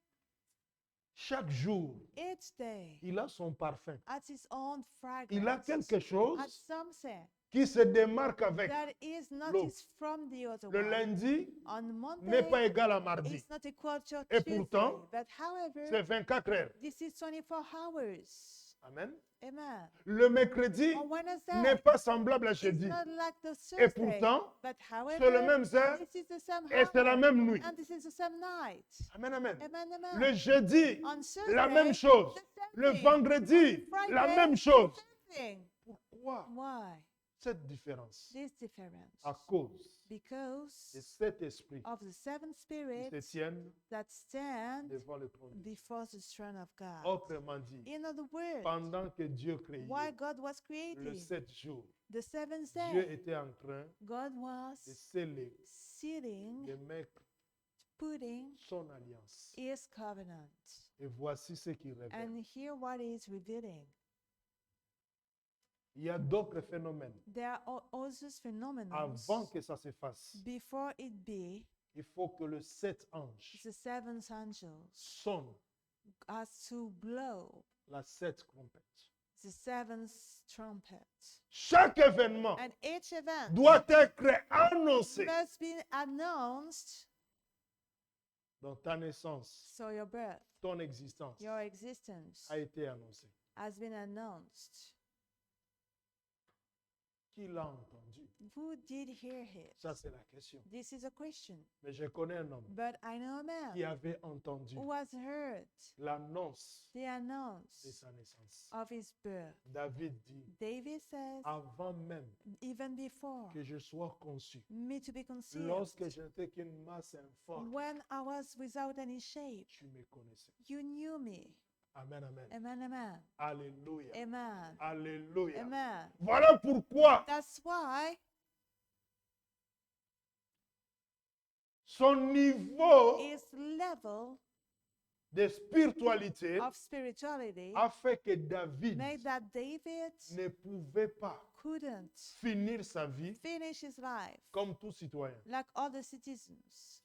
B: chaque jour,
A: each day
B: il a son parfum.
A: has its own
B: Il a
A: fragrance,
B: quelque chose
A: has something
B: qui se démarque avec.
A: that is noticed from the other
B: Le
A: one.
B: lundi
A: On
B: n'est
A: Monday,
B: pas égal à mardi.
A: it's not equal to
B: Et
A: Tuesday.
B: pourtant,
A: But however,
B: C'est 24 heures.
A: this is 24 hours.
B: Amen.
A: Amen.
B: Le mercredi
A: On Wednesday,
B: n'est pas semblable à
A: it's
B: jeudi.
A: not like the
B: Et
A: Thursday.
B: pourtant,
A: But
B: c'est le
A: however,
B: même heure
A: this is the same
B: et c'est la
A: hour,
B: même nuit.
A: and this is the same night.
B: Amen, amen.
A: Amen, amen.
B: Le jeudi,
A: On Thursday,
B: la même chose.
A: the same
B: Le
A: thing.
B: vendredi,
A: Friday,
B: la même
A: the
B: chose.
A: same thing.
B: Pourquoi
A: Why?
B: cette différence?
A: This difference.
B: À cause
A: Because
B: de cet esprit
A: of the seven
B: qui
A: spirits
B: se tiennent
A: that stand
B: devant le trône. de Dieu.
A: before the throne of God.
B: Autrement dit,
A: In other words,
B: pendant que Dieu créait
A: while God was
B: le
A: creating
B: 7 jours,
A: the seventh
B: Dieu
A: day,
B: était en train
A: God
B: de
A: was
B: sceller,
A: sitting,
B: de mettre
A: putting
B: son alliance.
A: his covenant.
B: Et voici ce qu'il révèle.
A: And here what he is revealing.
B: Il y a d'autres phénomènes.
A: There are other phenomena.
B: Avant que ça se fasse,
A: Before it be,
B: il faut que le 7 ange
A: the seventh angel
B: sonne
A: has to blow
B: la 7 trompette.
A: the seventh trumpet.
B: Chaque événement
A: And each event
B: doit être annoncé
A: must be announced.
B: dans ta naissance.
A: So your birth,
B: Ton existence
A: your existence
B: a été annoncée.
A: has been announced.
B: Qui l'a entendu?
A: Who did hear it?
B: Ça, c'est la question.
A: This is a question.
B: Mais je connais un homme
A: But I know a
B: qui
A: man
B: avait entendu
A: who has heard
B: l'annonce
A: the
B: de
A: annonce
B: sa naissance.
A: of his birth.
B: David dit,
A: David says,
B: avant même
A: even before
B: que je sois conçu,
A: me to be conceived,
B: lorsque je n'étais qu'une masse informe,
A: when I was without any shape,
B: tu me connaissais.
A: you knew me.
B: Amen, amen.
A: Amen, amen.
B: Alléluia.
A: Amen.
B: Alléluia.
A: Amen.
B: Voilà pourquoi
A: That's why
B: son niveau
A: his level
B: de spiritualité
A: of spirituality
B: a fait que David
A: made that David
B: ne pouvait pas
A: couldn't
B: finir sa vie
A: finish his life
B: comme tout citoyen.
A: like other citizens.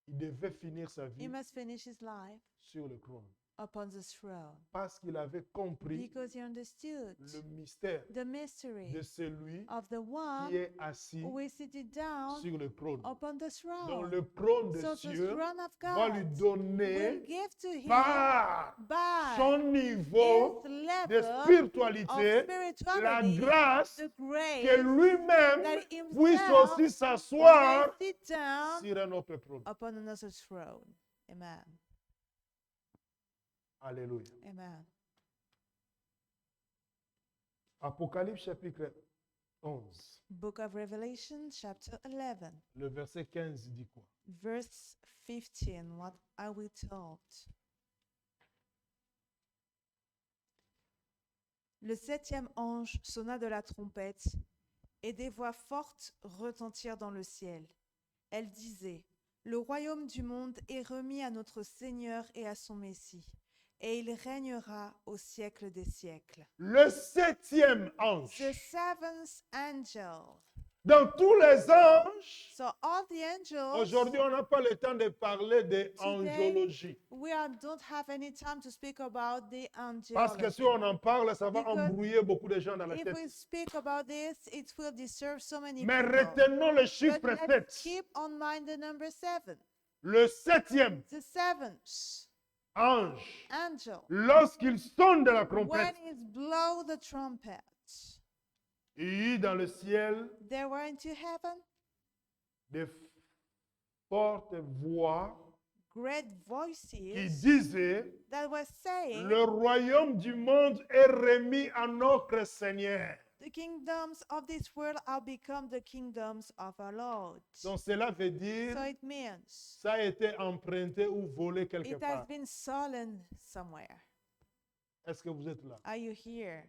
B: Il devait finir sa
A: He
B: vie
A: must finish his life
B: sur le trône.
A: upon the throne
B: Parce qu'il avait compris
A: because he understood
B: le mystère
A: the mystery
B: de celui
A: of the one
B: qui est assis
A: who is seated down
B: sur le trône.
A: upon the
B: Donc
A: throne.
B: le trône des
A: So the
B: cieux
A: throne of
B: va lui
A: God will
B: donner
A: give to him
B: par
A: by
B: son niveau
A: his
B: de
A: level of
B: spiritualité la
A: spirituality,
B: grâce
A: the grace
B: que lui-même
A: that
B: puisse
A: himself
B: aussi
A: may
B: s'asseoir
A: sit down
B: sur un autre trône.
A: upon another throne. Amen.
B: Alléluia.
A: Amen.
B: Apocalypse chapitre 11,
A: Book of Revelation, chapter 11,
B: le verset 15 dit quoi?
A: verse 15. What are we told? Le septième ange sonna de la trompette, et des voix fortes retentirent dans le ciel. Elles disaient, le royaume du monde est remis à notre Seigneur et à son Messie, et il régnera au siècle des siècles.
B: Le septième ange.
A: The seventh angel.
B: Dans tous les anges,
A: So all the angels,
B: aujourd'hui on n'a pas le temps de parler de angiologie.
A: don't have any time to speak about the
B: Parce que
A: angelology.
B: si on en parle, ça va
A: Because
B: embrouiller beaucoup de gens dans la
A: If
B: tête.
A: we speak about this, it will disturb so many
B: Mais
A: people.
B: retenons le
A: But
B: chiffre
A: let's
B: 7.
A: keep on mind the number 7.
B: Le septième
A: The seventh
B: ange,
A: angel.
B: lorsqu'il sonne de la
A: When
B: trompette,
A: it blow the trumpet,
B: il y eut dans le ciel
A: there were into heaven
B: des fortes voix
A: great
B: qui
A: voices
B: disaient,
A: that were saying,
B: le royaume du monde est remis à notre Seigneur.
A: the kingdoms of this world are become the kingdoms of our Lord.
B: Donc cela veut dire,
A: So it means
B: ça a été emprunté ou volé quelque
A: it has
B: part.
A: been stolen somewhere.
B: Est-ce que vous êtes là?
A: Are you here?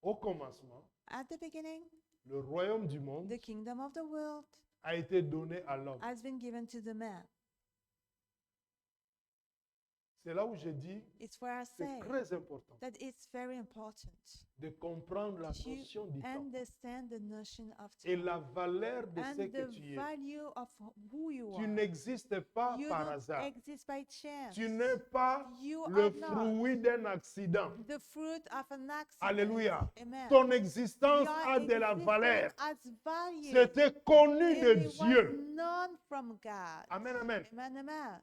B: Au commencement,
A: At the beginning,
B: le royaume du monde
A: the kingdom of the world
B: a été donné à l'homme.
A: has been given to the man.
B: C'est là où je dis,
A: It's where I
B: c'est
A: say
B: très important
A: that it's very important
B: de comprendre la
A: to
B: notion du temps
A: understand the notion of
B: et
A: time
B: la valeur de ce
A: and
B: que
A: the
B: tu es.
A: value of who you
B: Tu
A: are.
B: n'existes pas
A: You
B: par
A: don't
B: hasard.
A: exist by chance.
B: Tu n'es pas
A: You
B: le
A: are not
B: fruit d'un accident.
A: the fruit of an accident.
B: Alléluia.
A: Amen.
B: Ton existence
A: Your
B: a de la
A: existence
B: valeur.
A: has value.
B: C'était connu de
A: It was
B: Dieu.
A: known from God.
B: Amen, amen.
A: Amen, amen.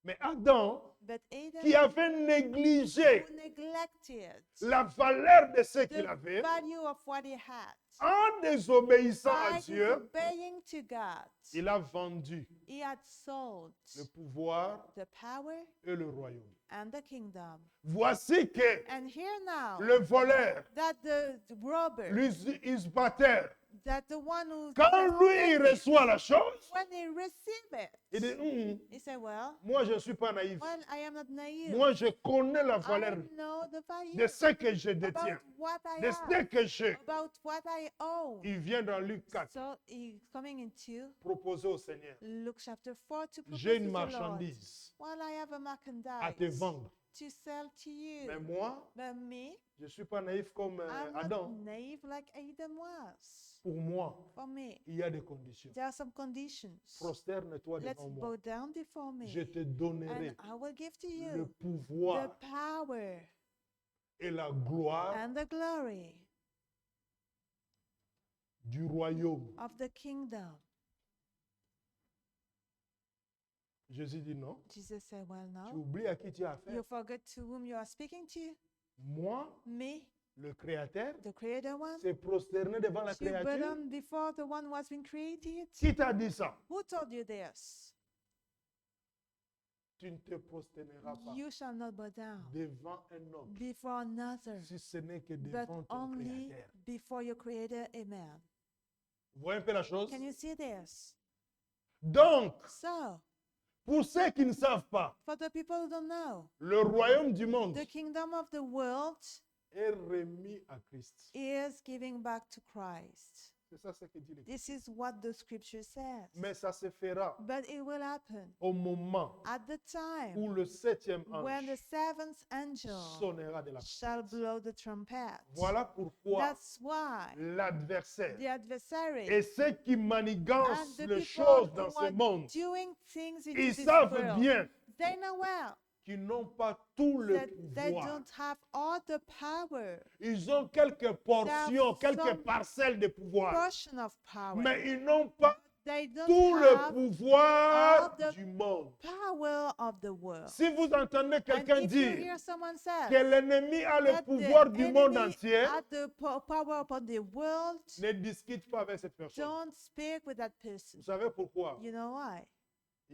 B: Mais Adam,
A: But
B: qui
A: Adam,
B: avait négligé
A: who neglected
B: la valeur de ce qu'il
A: the
B: avait,
A: value of what he had,
B: en désobéissant à
A: by
B: Dieu,
A: disobeying to God,
B: il a vendu
A: he had sold
B: le pouvoir
A: the power
B: et le royaume.
A: and the kingdom.
B: Voici que
A: And here now,
B: le voleur,
A: that the robber,
B: l'usurpateur,
A: that the one who,
B: quand lui il reçoit la chose,
A: when he received
B: il dit,
A: it, he said, well,
B: moi je ne suis pas naïf.
A: I am not naive.
B: Moi je connais la
A: I
B: valeur
A: know the value
B: de ce que je
A: about
B: détiens,
A: what I
B: de ce
A: have,
B: que j'ai.
A: about what I own.
B: Il vient dans Luc 4
A: So he's coming into
B: proposer au Seigneur,
A: Luke chapter 4 to propose
B: j'ai
A: to
B: une
A: the Lord.
B: marchandise
A: Well, I have a
B: à te
A: merchandise
B: vendre.
A: to sell to you.
B: Mais moi,
A: But me,
B: je ne suis pas naïf comme
A: I'm not
B: Adam.
A: naive like Adam was.
B: Pour moi,
A: For me,
B: il y a des conditions.
A: there are some conditions.
B: Prosterne-toi
A: Let's
B: devant
A: bow
B: moi.
A: down before me,
B: Je te donnerai
A: and I will give to
B: le
A: you the
B: pouvoir
A: power
B: et la gloire
A: and the glory
B: du royaume.
A: of the kingdom.
B: Jésus dit non.
A: Jesus said, well,
B: Tu
A: no.
B: oublies à qui tu as affaire.
A: You forget to whom you are speaking to.
B: Moi,
A: Me,
B: le Créateur,
A: the creator one.
B: s'est prosterné devant la
A: To bow
B: créature.
A: down before the one who has been created.
B: Qui t'a dit ça?
A: Who told you this?
B: Tu ne te prosterneras pas
A: You shall not bow down
B: devant un homme
A: before another,
B: si ce n'est que
A: but
B: devant ton
A: only
B: Créateur.
A: before your creator. Amen.
B: Vous voyez un peu la chose?
A: Can you see this?
B: Donc,
A: So,
B: pour ceux qui ne savent pas,
A: for the people who don't know,
B: le royaume du monde
A: the kingdom of the world
B: est remis à Christ.
A: is giving back to Christ.
B: C'est ça ce que dit l'Écriture.
A: This is what the scripture says.
B: Mais ça se fera
A: But it will happen
B: au moment
A: at the time
B: où le septième
A: when the
B: ange
A: seventh angel
B: sonnera de la
A: shall
B: trompette.
A: blow the trumpet.
B: Voilà pourquoi
A: That's why
B: l'adversaire
A: the adversary
B: et ceux qui
A: and
B: manigancent
A: the
B: les
A: people
B: choses
A: who
B: dans ce
A: are
B: monde,
A: doing things in
B: ils
A: this
B: savent
A: world,
B: bien
A: they know well
B: qu'ils n'ont pas tout le
A: that they
B: pouvoir.
A: don't have all the power,
B: Ils ont quelques portions, quelques
A: some
B: parcelles de pouvoir,
A: portion of power.
B: mais ils n'ont pas
A: They don't
B: tout le
A: have
B: pouvoir
A: all the
B: du monde.
A: power of the world.
B: Si vous entendez
A: And
B: quelqu'un
A: if you
B: dire
A: hear someone say
B: que l'ennemi a le
A: that
B: pouvoir
A: the
B: du monde
A: enemy
B: entier,
A: had the power upon the world,
B: ne discute pas avec cette personne.
A: don't speak with that person.
B: Vous savez pourquoi?
A: You know why?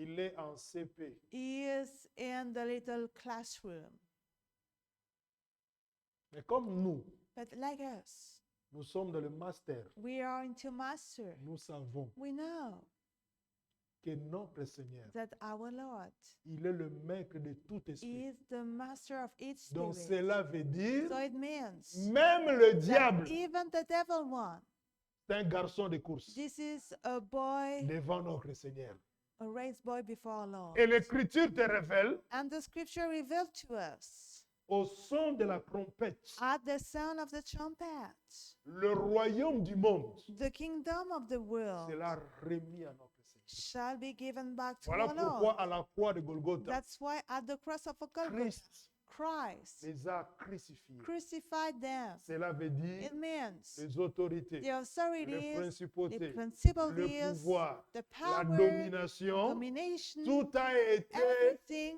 B: Il est en CP.
A: He is in the little classroom.
B: Mais comme nous,
A: But like us,
B: nous sommes dans le master,
A: we are into master.
B: nous savons
A: We know
B: que notre Seigneur,
A: that our Lord
B: il est le maître de tout esprit.
A: is the master of each
B: Donc
A: spirit.
B: cela veut dire,
A: So it means
B: même le
A: that
B: diable,
A: even the devil one,
B: c'est un garçon de course
A: this is a boy,
B: devant notre Seigneur.
A: a raised boy before our Lord.
B: Et l'Écriture te révèle,
A: And the scripture revealed to us
B: au son de la trompette,
A: at the sound of the trumpet,
B: le royaume du monde
A: the kingdom of the world
B: sera remis à notre Seigneur.
A: shall be given back to
B: Voilà
A: our
B: pourquoi
A: Lord.
B: à la croix de Golgotha,
A: That's why at the cross of Golgotha,
B: Christ
A: Christ
B: les a crucifiés.
A: crucified them.
B: Cela veut dire
A: It means
B: les autorités,
A: the
B: les
A: authorities, the
B: principautés, le
A: principalities,
B: pouvoir,
A: the
B: la
A: power,
B: domination,
A: domination,
B: tout a été
A: everything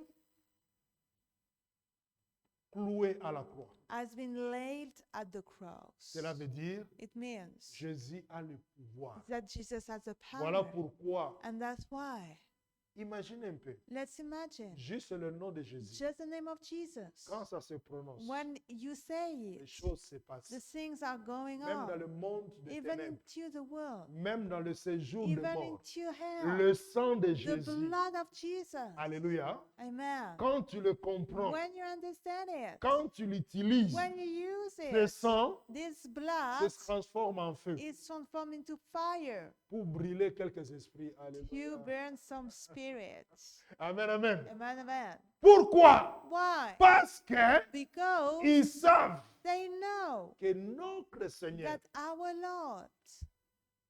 B: cloué à la croix.
A: has been laid at the cross.
B: Cela veut dire
A: It means
B: Jésus a le pouvoir.
A: that Jesus has the
B: Voilà
A: power.
B: pourquoi
A: And that's why
B: Imaginez un peu.
A: Let's imagine.
B: Juste le nom de Jésus.
A: Just the name of Jesus.
B: Quand ça se prononce,
A: When you say
B: les
A: it,
B: choses se passent.
A: the things are going
B: Même dans
A: on.
B: le monde des
A: Even
B: ténèbres,
A: into the world.
B: même dans le séjour de
A: Even
B: mort,
A: into hell.
B: le sang de
A: The
B: Jésus.
A: blood of Jesus.
B: Alléluia.
A: Amen.
B: Quand tu le comprends,
A: When you understand it,
B: quand tu l'utilises,
A: when you use
B: ce
A: it,
B: sang
A: this
B: se
A: blood
B: transforme en feu
A: is transformed into fire
B: pour brûler quelques esprits.
A: to
B: Alléluia.
A: burn some spirits.
B: Amen, amen.
A: Amen, amen.
B: Pourquoi?
A: Why?
B: Parce qu'ils
A: Because
B: savent
A: they know
B: que notre Seigneur,
A: that our Lord,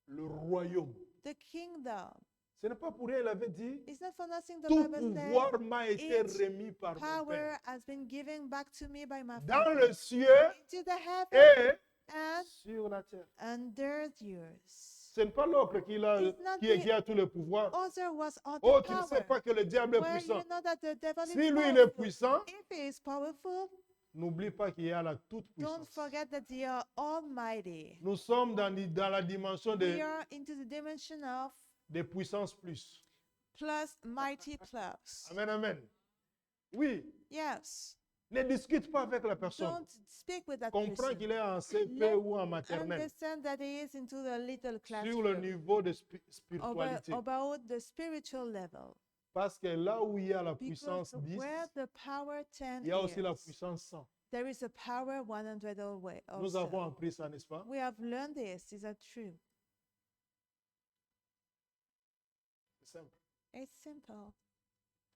B: le royaume,
A: the kingdom,
B: ce n'est pas pour rien, il avait dit,
A: it's not for nothing the
B: tout
A: Bible says,
B: pouvoir m'a été
A: each
B: remis par mon
A: power
B: Père.
A: has been given back to me by my
B: Dans
A: Father.
B: le ciel
A: Into the heaven
B: et
A: and
B: sur la terre.
A: under the earth.
B: Ce n'est pas l'autre qui a tout le pouvoir.
A: Other was all
B: Oh,
A: the
B: tu ne sais
A: power.
B: pas que le diable est
A: Well,
B: puissant.
A: you know that the devil
B: Si
A: is
B: lui, il est
A: powerful.
B: puissant,
A: If he is powerful,
B: n'oublie pas qu'il y a la toute
A: don't
B: puissance.
A: forget that they are almighty.
B: Nous sommes dans la dimension
A: We are into the dimension of
B: de puissance plus.
A: plus, mighty plus.
B: Amen, amen. Oui,
A: Yes.
B: ne discute pas avec la personne.
A: Don't speak with that
B: Comprends
A: person.
B: qu'il est en CP
A: Let-
B: ou en maternelle.
A: Understand that he is into the little
B: Sur le
A: classroom.
B: niveau de spiritualité.
A: About the spiritual level.
B: Parce que là où il y a la
A: Because
B: puissance 10,
A: where the power 10
B: il y a aussi la
A: is,
B: puissance 100.
A: there is a power 100 always.
B: Nous avons appris ça, n'est-ce pas?
A: We have learned this. Is that true?
B: C'est simple.
A: It's simple.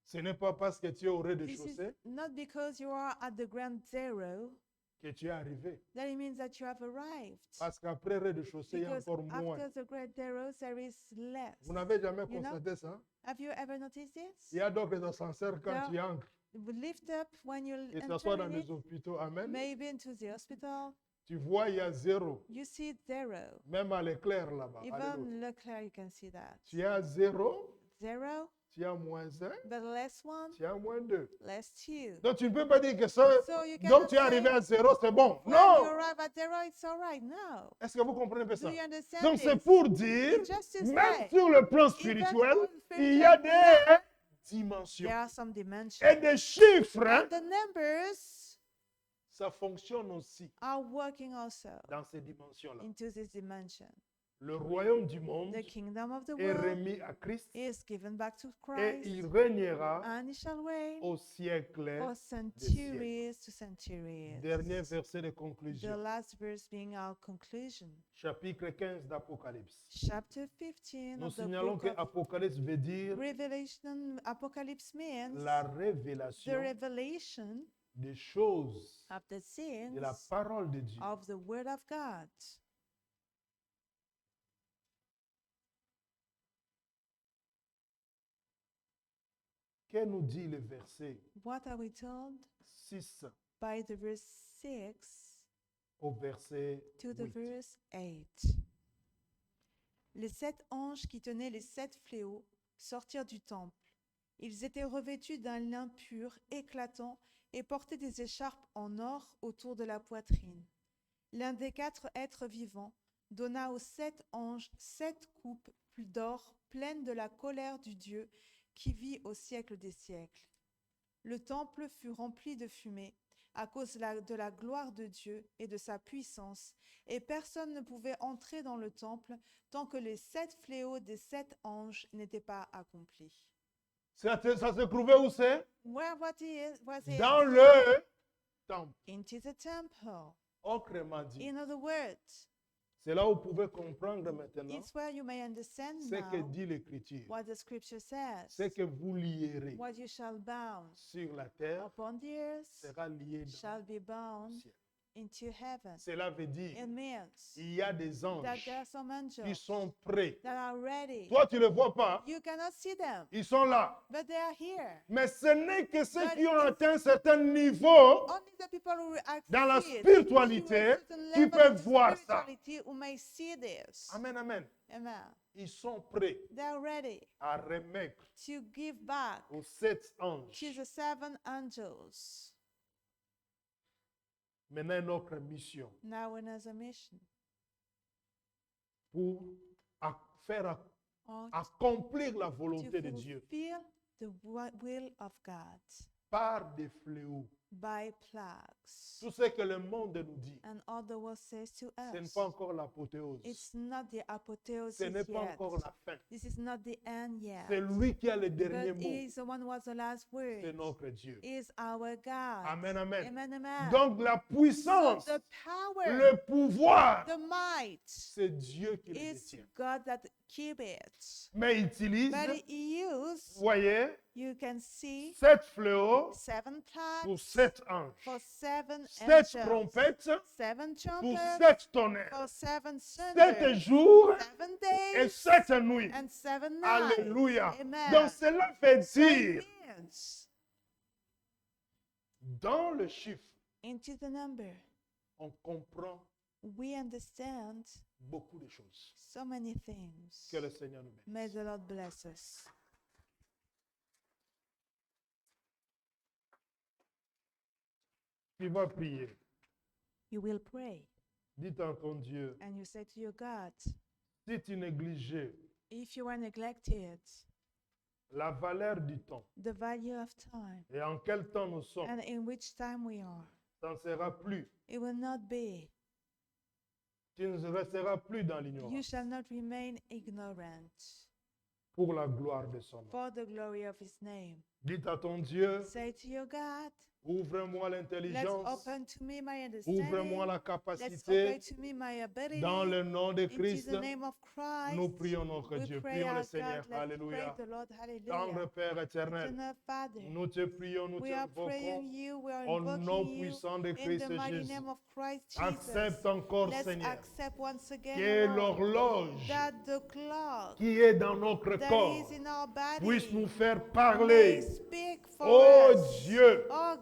B: Ce n'est pas parce que tu es au
A: This is
B: rez-de-chaussée
A: not because you are at the ground zero
B: que tu es arrivé.
A: that it means that you have arrived.
B: Parce qu'après rez-de-chaussée, il y a
A: Because
B: encore moins.
A: after the great zero, there is less.
B: Vous n'avez jamais
A: You know?
B: constaté ça?
A: Have you ever noticed this?
B: Il y a donc les ascenseurs quand
A: Yeah.
B: tu entres
A: Lift up when you
B: et s'assois dans
A: enter in
B: les
A: it,
B: hôpitaux. Amen.
A: maybe into the hospital.
B: Tu vois, il y a zéro.
A: You see zero.
B: Même à l'éclair là-bas. Alléluia.
A: Even Leclerc, you can see that.
B: Tu as zéro,
A: Zero,
B: tu as moins un,
A: but less one,
B: tu as moins deux.
A: less two.
B: Donc tu ne peux pas dire que ça,
A: So you
B: donc
A: cannot
B: tu es arrivé
A: say,
B: à zéro, c'est bon.
A: when you
B: Non!
A: arrive at zero, it's all right. No.
B: Est-ce que vous comprenez un peu
A: Do
B: ça?
A: you understand
B: Donc c'est
A: this?
B: pour dire,
A: It's just to
B: même
A: say,
B: sur le plan
A: even
B: spirituel,
A: on the
B: il y a
A: spiritual
B: des dimensions
A: there are some dimensions.
B: et des chiffres.
A: And the numbers
B: Ça fonctionne aussi
A: are working also
B: dans ces dimensions-là.
A: into this dimension.
B: Le royaume du monde
A: The kingdom of the
B: est
A: world
B: remis à Christ
A: is given back to
B: et
A: Christ,
B: il régnera
A: and it shall reign
B: au siècle.
A: for centuries to centuries.
B: Dernier verset de
A: The
B: conclusion.
A: last verse being our conclusion.
B: Chapitre 15 d'Apocalypse.
A: Chapter 15
B: Nous
A: of the
B: signalons
A: book
B: que
A: of
B: Apocalypse veut dire
A: Revelation. Apocalypse means
B: la
A: the
B: révélation
A: revelation
B: des choses
A: of the things
B: de la parole de Dieu.
A: of the Word of God.
B: Que nous dit le verset
A: What are we told
B: 6
A: by the verse 6
B: au verset
A: to the
B: 8?
A: verse 8? Les 7 anges qui tenaient les 7 fléaux sortirent du temple. Ils étaient revêtus d'un lin pur, éclatant, et portaient des écharpes en or autour de la poitrine. L'un des 4 êtres vivants donna aux 7 anges 7 coupes d'or pleines de la colère du Dieu qui vit au siècle des siècles. Le temple fut rempli de fumée à cause de la gloire de Dieu et de sa puissance, et personne ne pouvait entrer dans le temple tant que les 7 fléaux des 7 anges n'étaient pas accomplis.
B: Ça se trouvait où c'est?
A: Where was it?
B: Dans le temple.
A: Into the temple.
B: Autrement dit,
A: In other words,
B: c'est là où vous pouvez comprendre maintenant
A: it's where you may understand
B: ce que
A: now
B: dit l'Écriture.
A: what the scripture says.
B: Ce que vous lierez
A: What you shall bound
B: sur la terre
A: upon the earth
B: sera lié dans
A: shall be
B: le
A: bound
B: ciel.
A: into heaven.
B: Cela veut dire
A: It means
B: il y a des
A: that
B: anges
A: there are some
B: qui
A: angels
B: sont prêts.
A: that are ready.
B: Toi, tu ne les vois pas.
A: You cannot see them,
B: Ils sont là.
A: but they are here.
B: Mais ce n'est que ceux
A: But
B: qui ont
A: it's-
B: atteint un certain niveau
A: Only the people who are
B: dans la
A: see it,
B: spiritualité
A: to a certain
B: qui
A: level
B: peuvent
A: of
B: voir ça.
A: spirituality who may see this.
B: Amen, amen.
A: Amen.
B: Ils sont prêts
A: They are ready
B: à remettre
A: to give back
B: aux 7 anges
A: to the 7 angels.
B: maintenant notre mission
A: Now in as a mission
B: pour faire
A: or
B: accomplir la
A: to
B: volonté de Dieu
A: fulfill the will of God
B: par des fléaux.
A: by plagues.
B: Tout ce que le monde nous dit,
A: And all the world says to
B: ce n'est
A: us,
B: pas encore l'apothéose.
A: it's not the apotheosis
B: Ce n'est pas
A: yet.
B: encore la fin.
A: This is not the end yet.
B: C'est lui qui a le dernier
A: But
B: mot.
A: he is the one who has the last
B: C'est
A: word.
B: notre Dieu.
A: He is our God.
B: Amen, amen.
A: Amen, amen.
B: Donc la
A: So
B: puissance,
A: the power,
B: le pouvoir,
A: the might
B: c'est Dieu qui le
A: is
B: détient.
A: God that keep it.
B: Mais il utilise,
A: But he
B: vous
A: used,
B: voyez,
A: you can see,
B: 7 fléaux
A: 7
B: pour
A: plagues
B: 7 anges.
A: for 7
B: 7
A: angels,
B: trompettes
A: 7
B: pour
A: trumpets
B: 7 tonnerres.
A: for 7
B: 7
A: thunders,
B: jours
A: 7
B: et
A: days
B: 7 nuits.
A: and 7 nights.
B: Alléluia.
A: Amen.
B: Donc cela fait
A: So it
B: dire
A: means,
B: dans le chiffre,
A: into the number,
B: on comprend
A: we understand
B: beaucoup de choses.
A: so many things.
B: Que le Seigneur nous bénisse.
A: May the Lord bless us.
B: Tu vas prier.
A: You will pray
B: Dites à ton Dieu,
A: and you say to your God,
B: si tu négligeais
A: if you are neglected,
B: la valeur du temps
A: the value of time
B: et en quel temps nous sommes,
A: and in which time we are,
B: ça ne sera plus.
A: it will not be.
B: Tu ne resteras plus dans
A: You
B: l'ignorance
A: shall not remain ignorant
B: pour la gloire de son nom.
A: for the glory of his name.
B: Dites à ton Dieu,
A: Say to your God,
B: ouvre-moi
A: let's
B: l'intelligence,
A: open to me my
B: ouvre-moi
A: understanding.
B: la
A: Let's
B: capacité.
A: open to me my ability.
B: Dans le nom de
A: Into
B: Christ,
A: the name of Christ,
B: nous prions notre
A: we
B: Dieu.
A: pray
B: Prions
A: our
B: le
A: God.
B: Seigneur.
A: Let's
B: Alléluia.
A: pray the Lord.
B: Tendre
A: Hallelujah.
B: Père éternel,
A: Eternal Father,
B: nous te prions, nous
A: we
B: te
A: are praying
B: invoquons
A: you, we are
B: au nom
A: invoking you
B: puissant de
A: in
B: Christ
A: the mighty
B: Jésus.
A: name of Christ Jesus.
B: Accepte encore,
A: Let's
B: Seigneur,
A: accept once again,
B: que
A: Lord,
B: l'horloge
A: that the clock
B: qui est dans notre
A: that
B: corps
A: is in our body
B: puisse nous faire
A: may
B: parler.
A: speak for
B: Oh
A: us.
B: Dieu,
A: Oh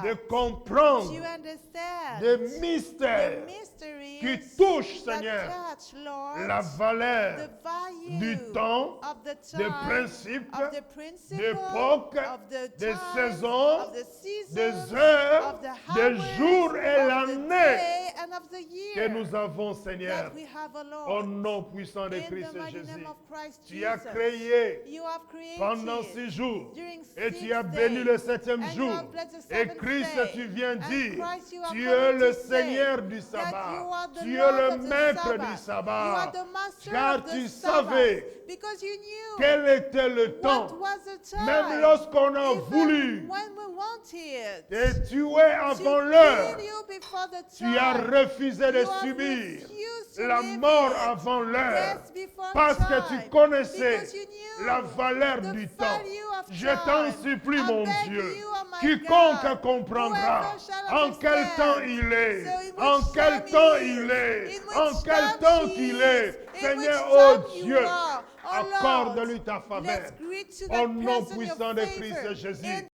B: de
A: God,
B: comprendre
A: you understand
B: des
A: the
B: mystères
A: mysteries
B: qui touchent,
A: that
B: Seigneur,
A: touch, Lord,
B: la
A: the
B: valeur
A: value
B: du temps,
A: of the
B: des
A: time,
B: principes,
A: of the principle,
B: d'époque,
A: of the
B: des
A: times,
B: saisons,
A: of the seasons,
B: des heures,
A: of the
B: des
A: hours,
B: jours et
A: of the
B: l'année
A: day and of the year
B: que nous avons, Seigneur,
A: that we have a
B: au
A: Lord.
B: nom puissant de
A: In
B: Christ
A: the mighty
B: Jésus.
A: name of Christ
B: Tu as
A: Jesus,
B: créé
A: you have created
B: pendant 6 jours
A: during
B: et
A: 6
B: tu as béni
A: days,
B: le 7e
A: and you
B: jour.
A: have blessed the
B: Et
A: 7th
B: Christ,
A: day.
B: tu viens
A: And
B: dire,
A: Christ, you are
B: tu
A: coming
B: es le
A: to say
B: Seigneur du
A: that you
B: sabbat,
A: are the
B: tu es
A: Lord
B: le
A: of the
B: maître du
A: Sabbath. You are
B: sabbat,
A: the master
B: car
A: of the
B: tu
A: Sabbath,
B: savais
A: because you knew
B: quel était le temps,
A: what was the time,
B: même lorsqu'on a
A: even
B: voulu
A: when we wanted
B: te tuer
A: to
B: avant l'heure.
A: kill you before the
B: Tu as
A: time.
B: refusé de
A: You have
B: subir
A: refused to
B: la
A: live
B: mort
A: it.
B: avant l'heure
A: Death before
B: parce que tu
A: time,
B: connaissais
A: because you knew
B: la valeur
A: the
B: du temps.
A: value of
B: Je t'en
A: time.
B: supplie,
A: I
B: mon
A: beg
B: Dieu,
A: you, oh my
B: quiconque
A: God,
B: comprendra
A: whoever shall
B: en quel
A: understand,
B: temps il est,
A: so in which
B: en quel
A: time
B: temps
A: he
B: il
A: is,
B: est,
A: in which
B: en quel
A: time
B: temps
A: she
B: qu'il
A: is,
B: est.
A: in
B: Seigneur,
A: which
B: oh
A: time you
B: Dieu,
A: are. Oh Lord,
B: accorde-lui ta faveur.
A: let's greet to
B: Au
A: that
B: nom
A: person
B: puissant
A: your
B: de
A: favor.
B: Christ Jésus.
A: In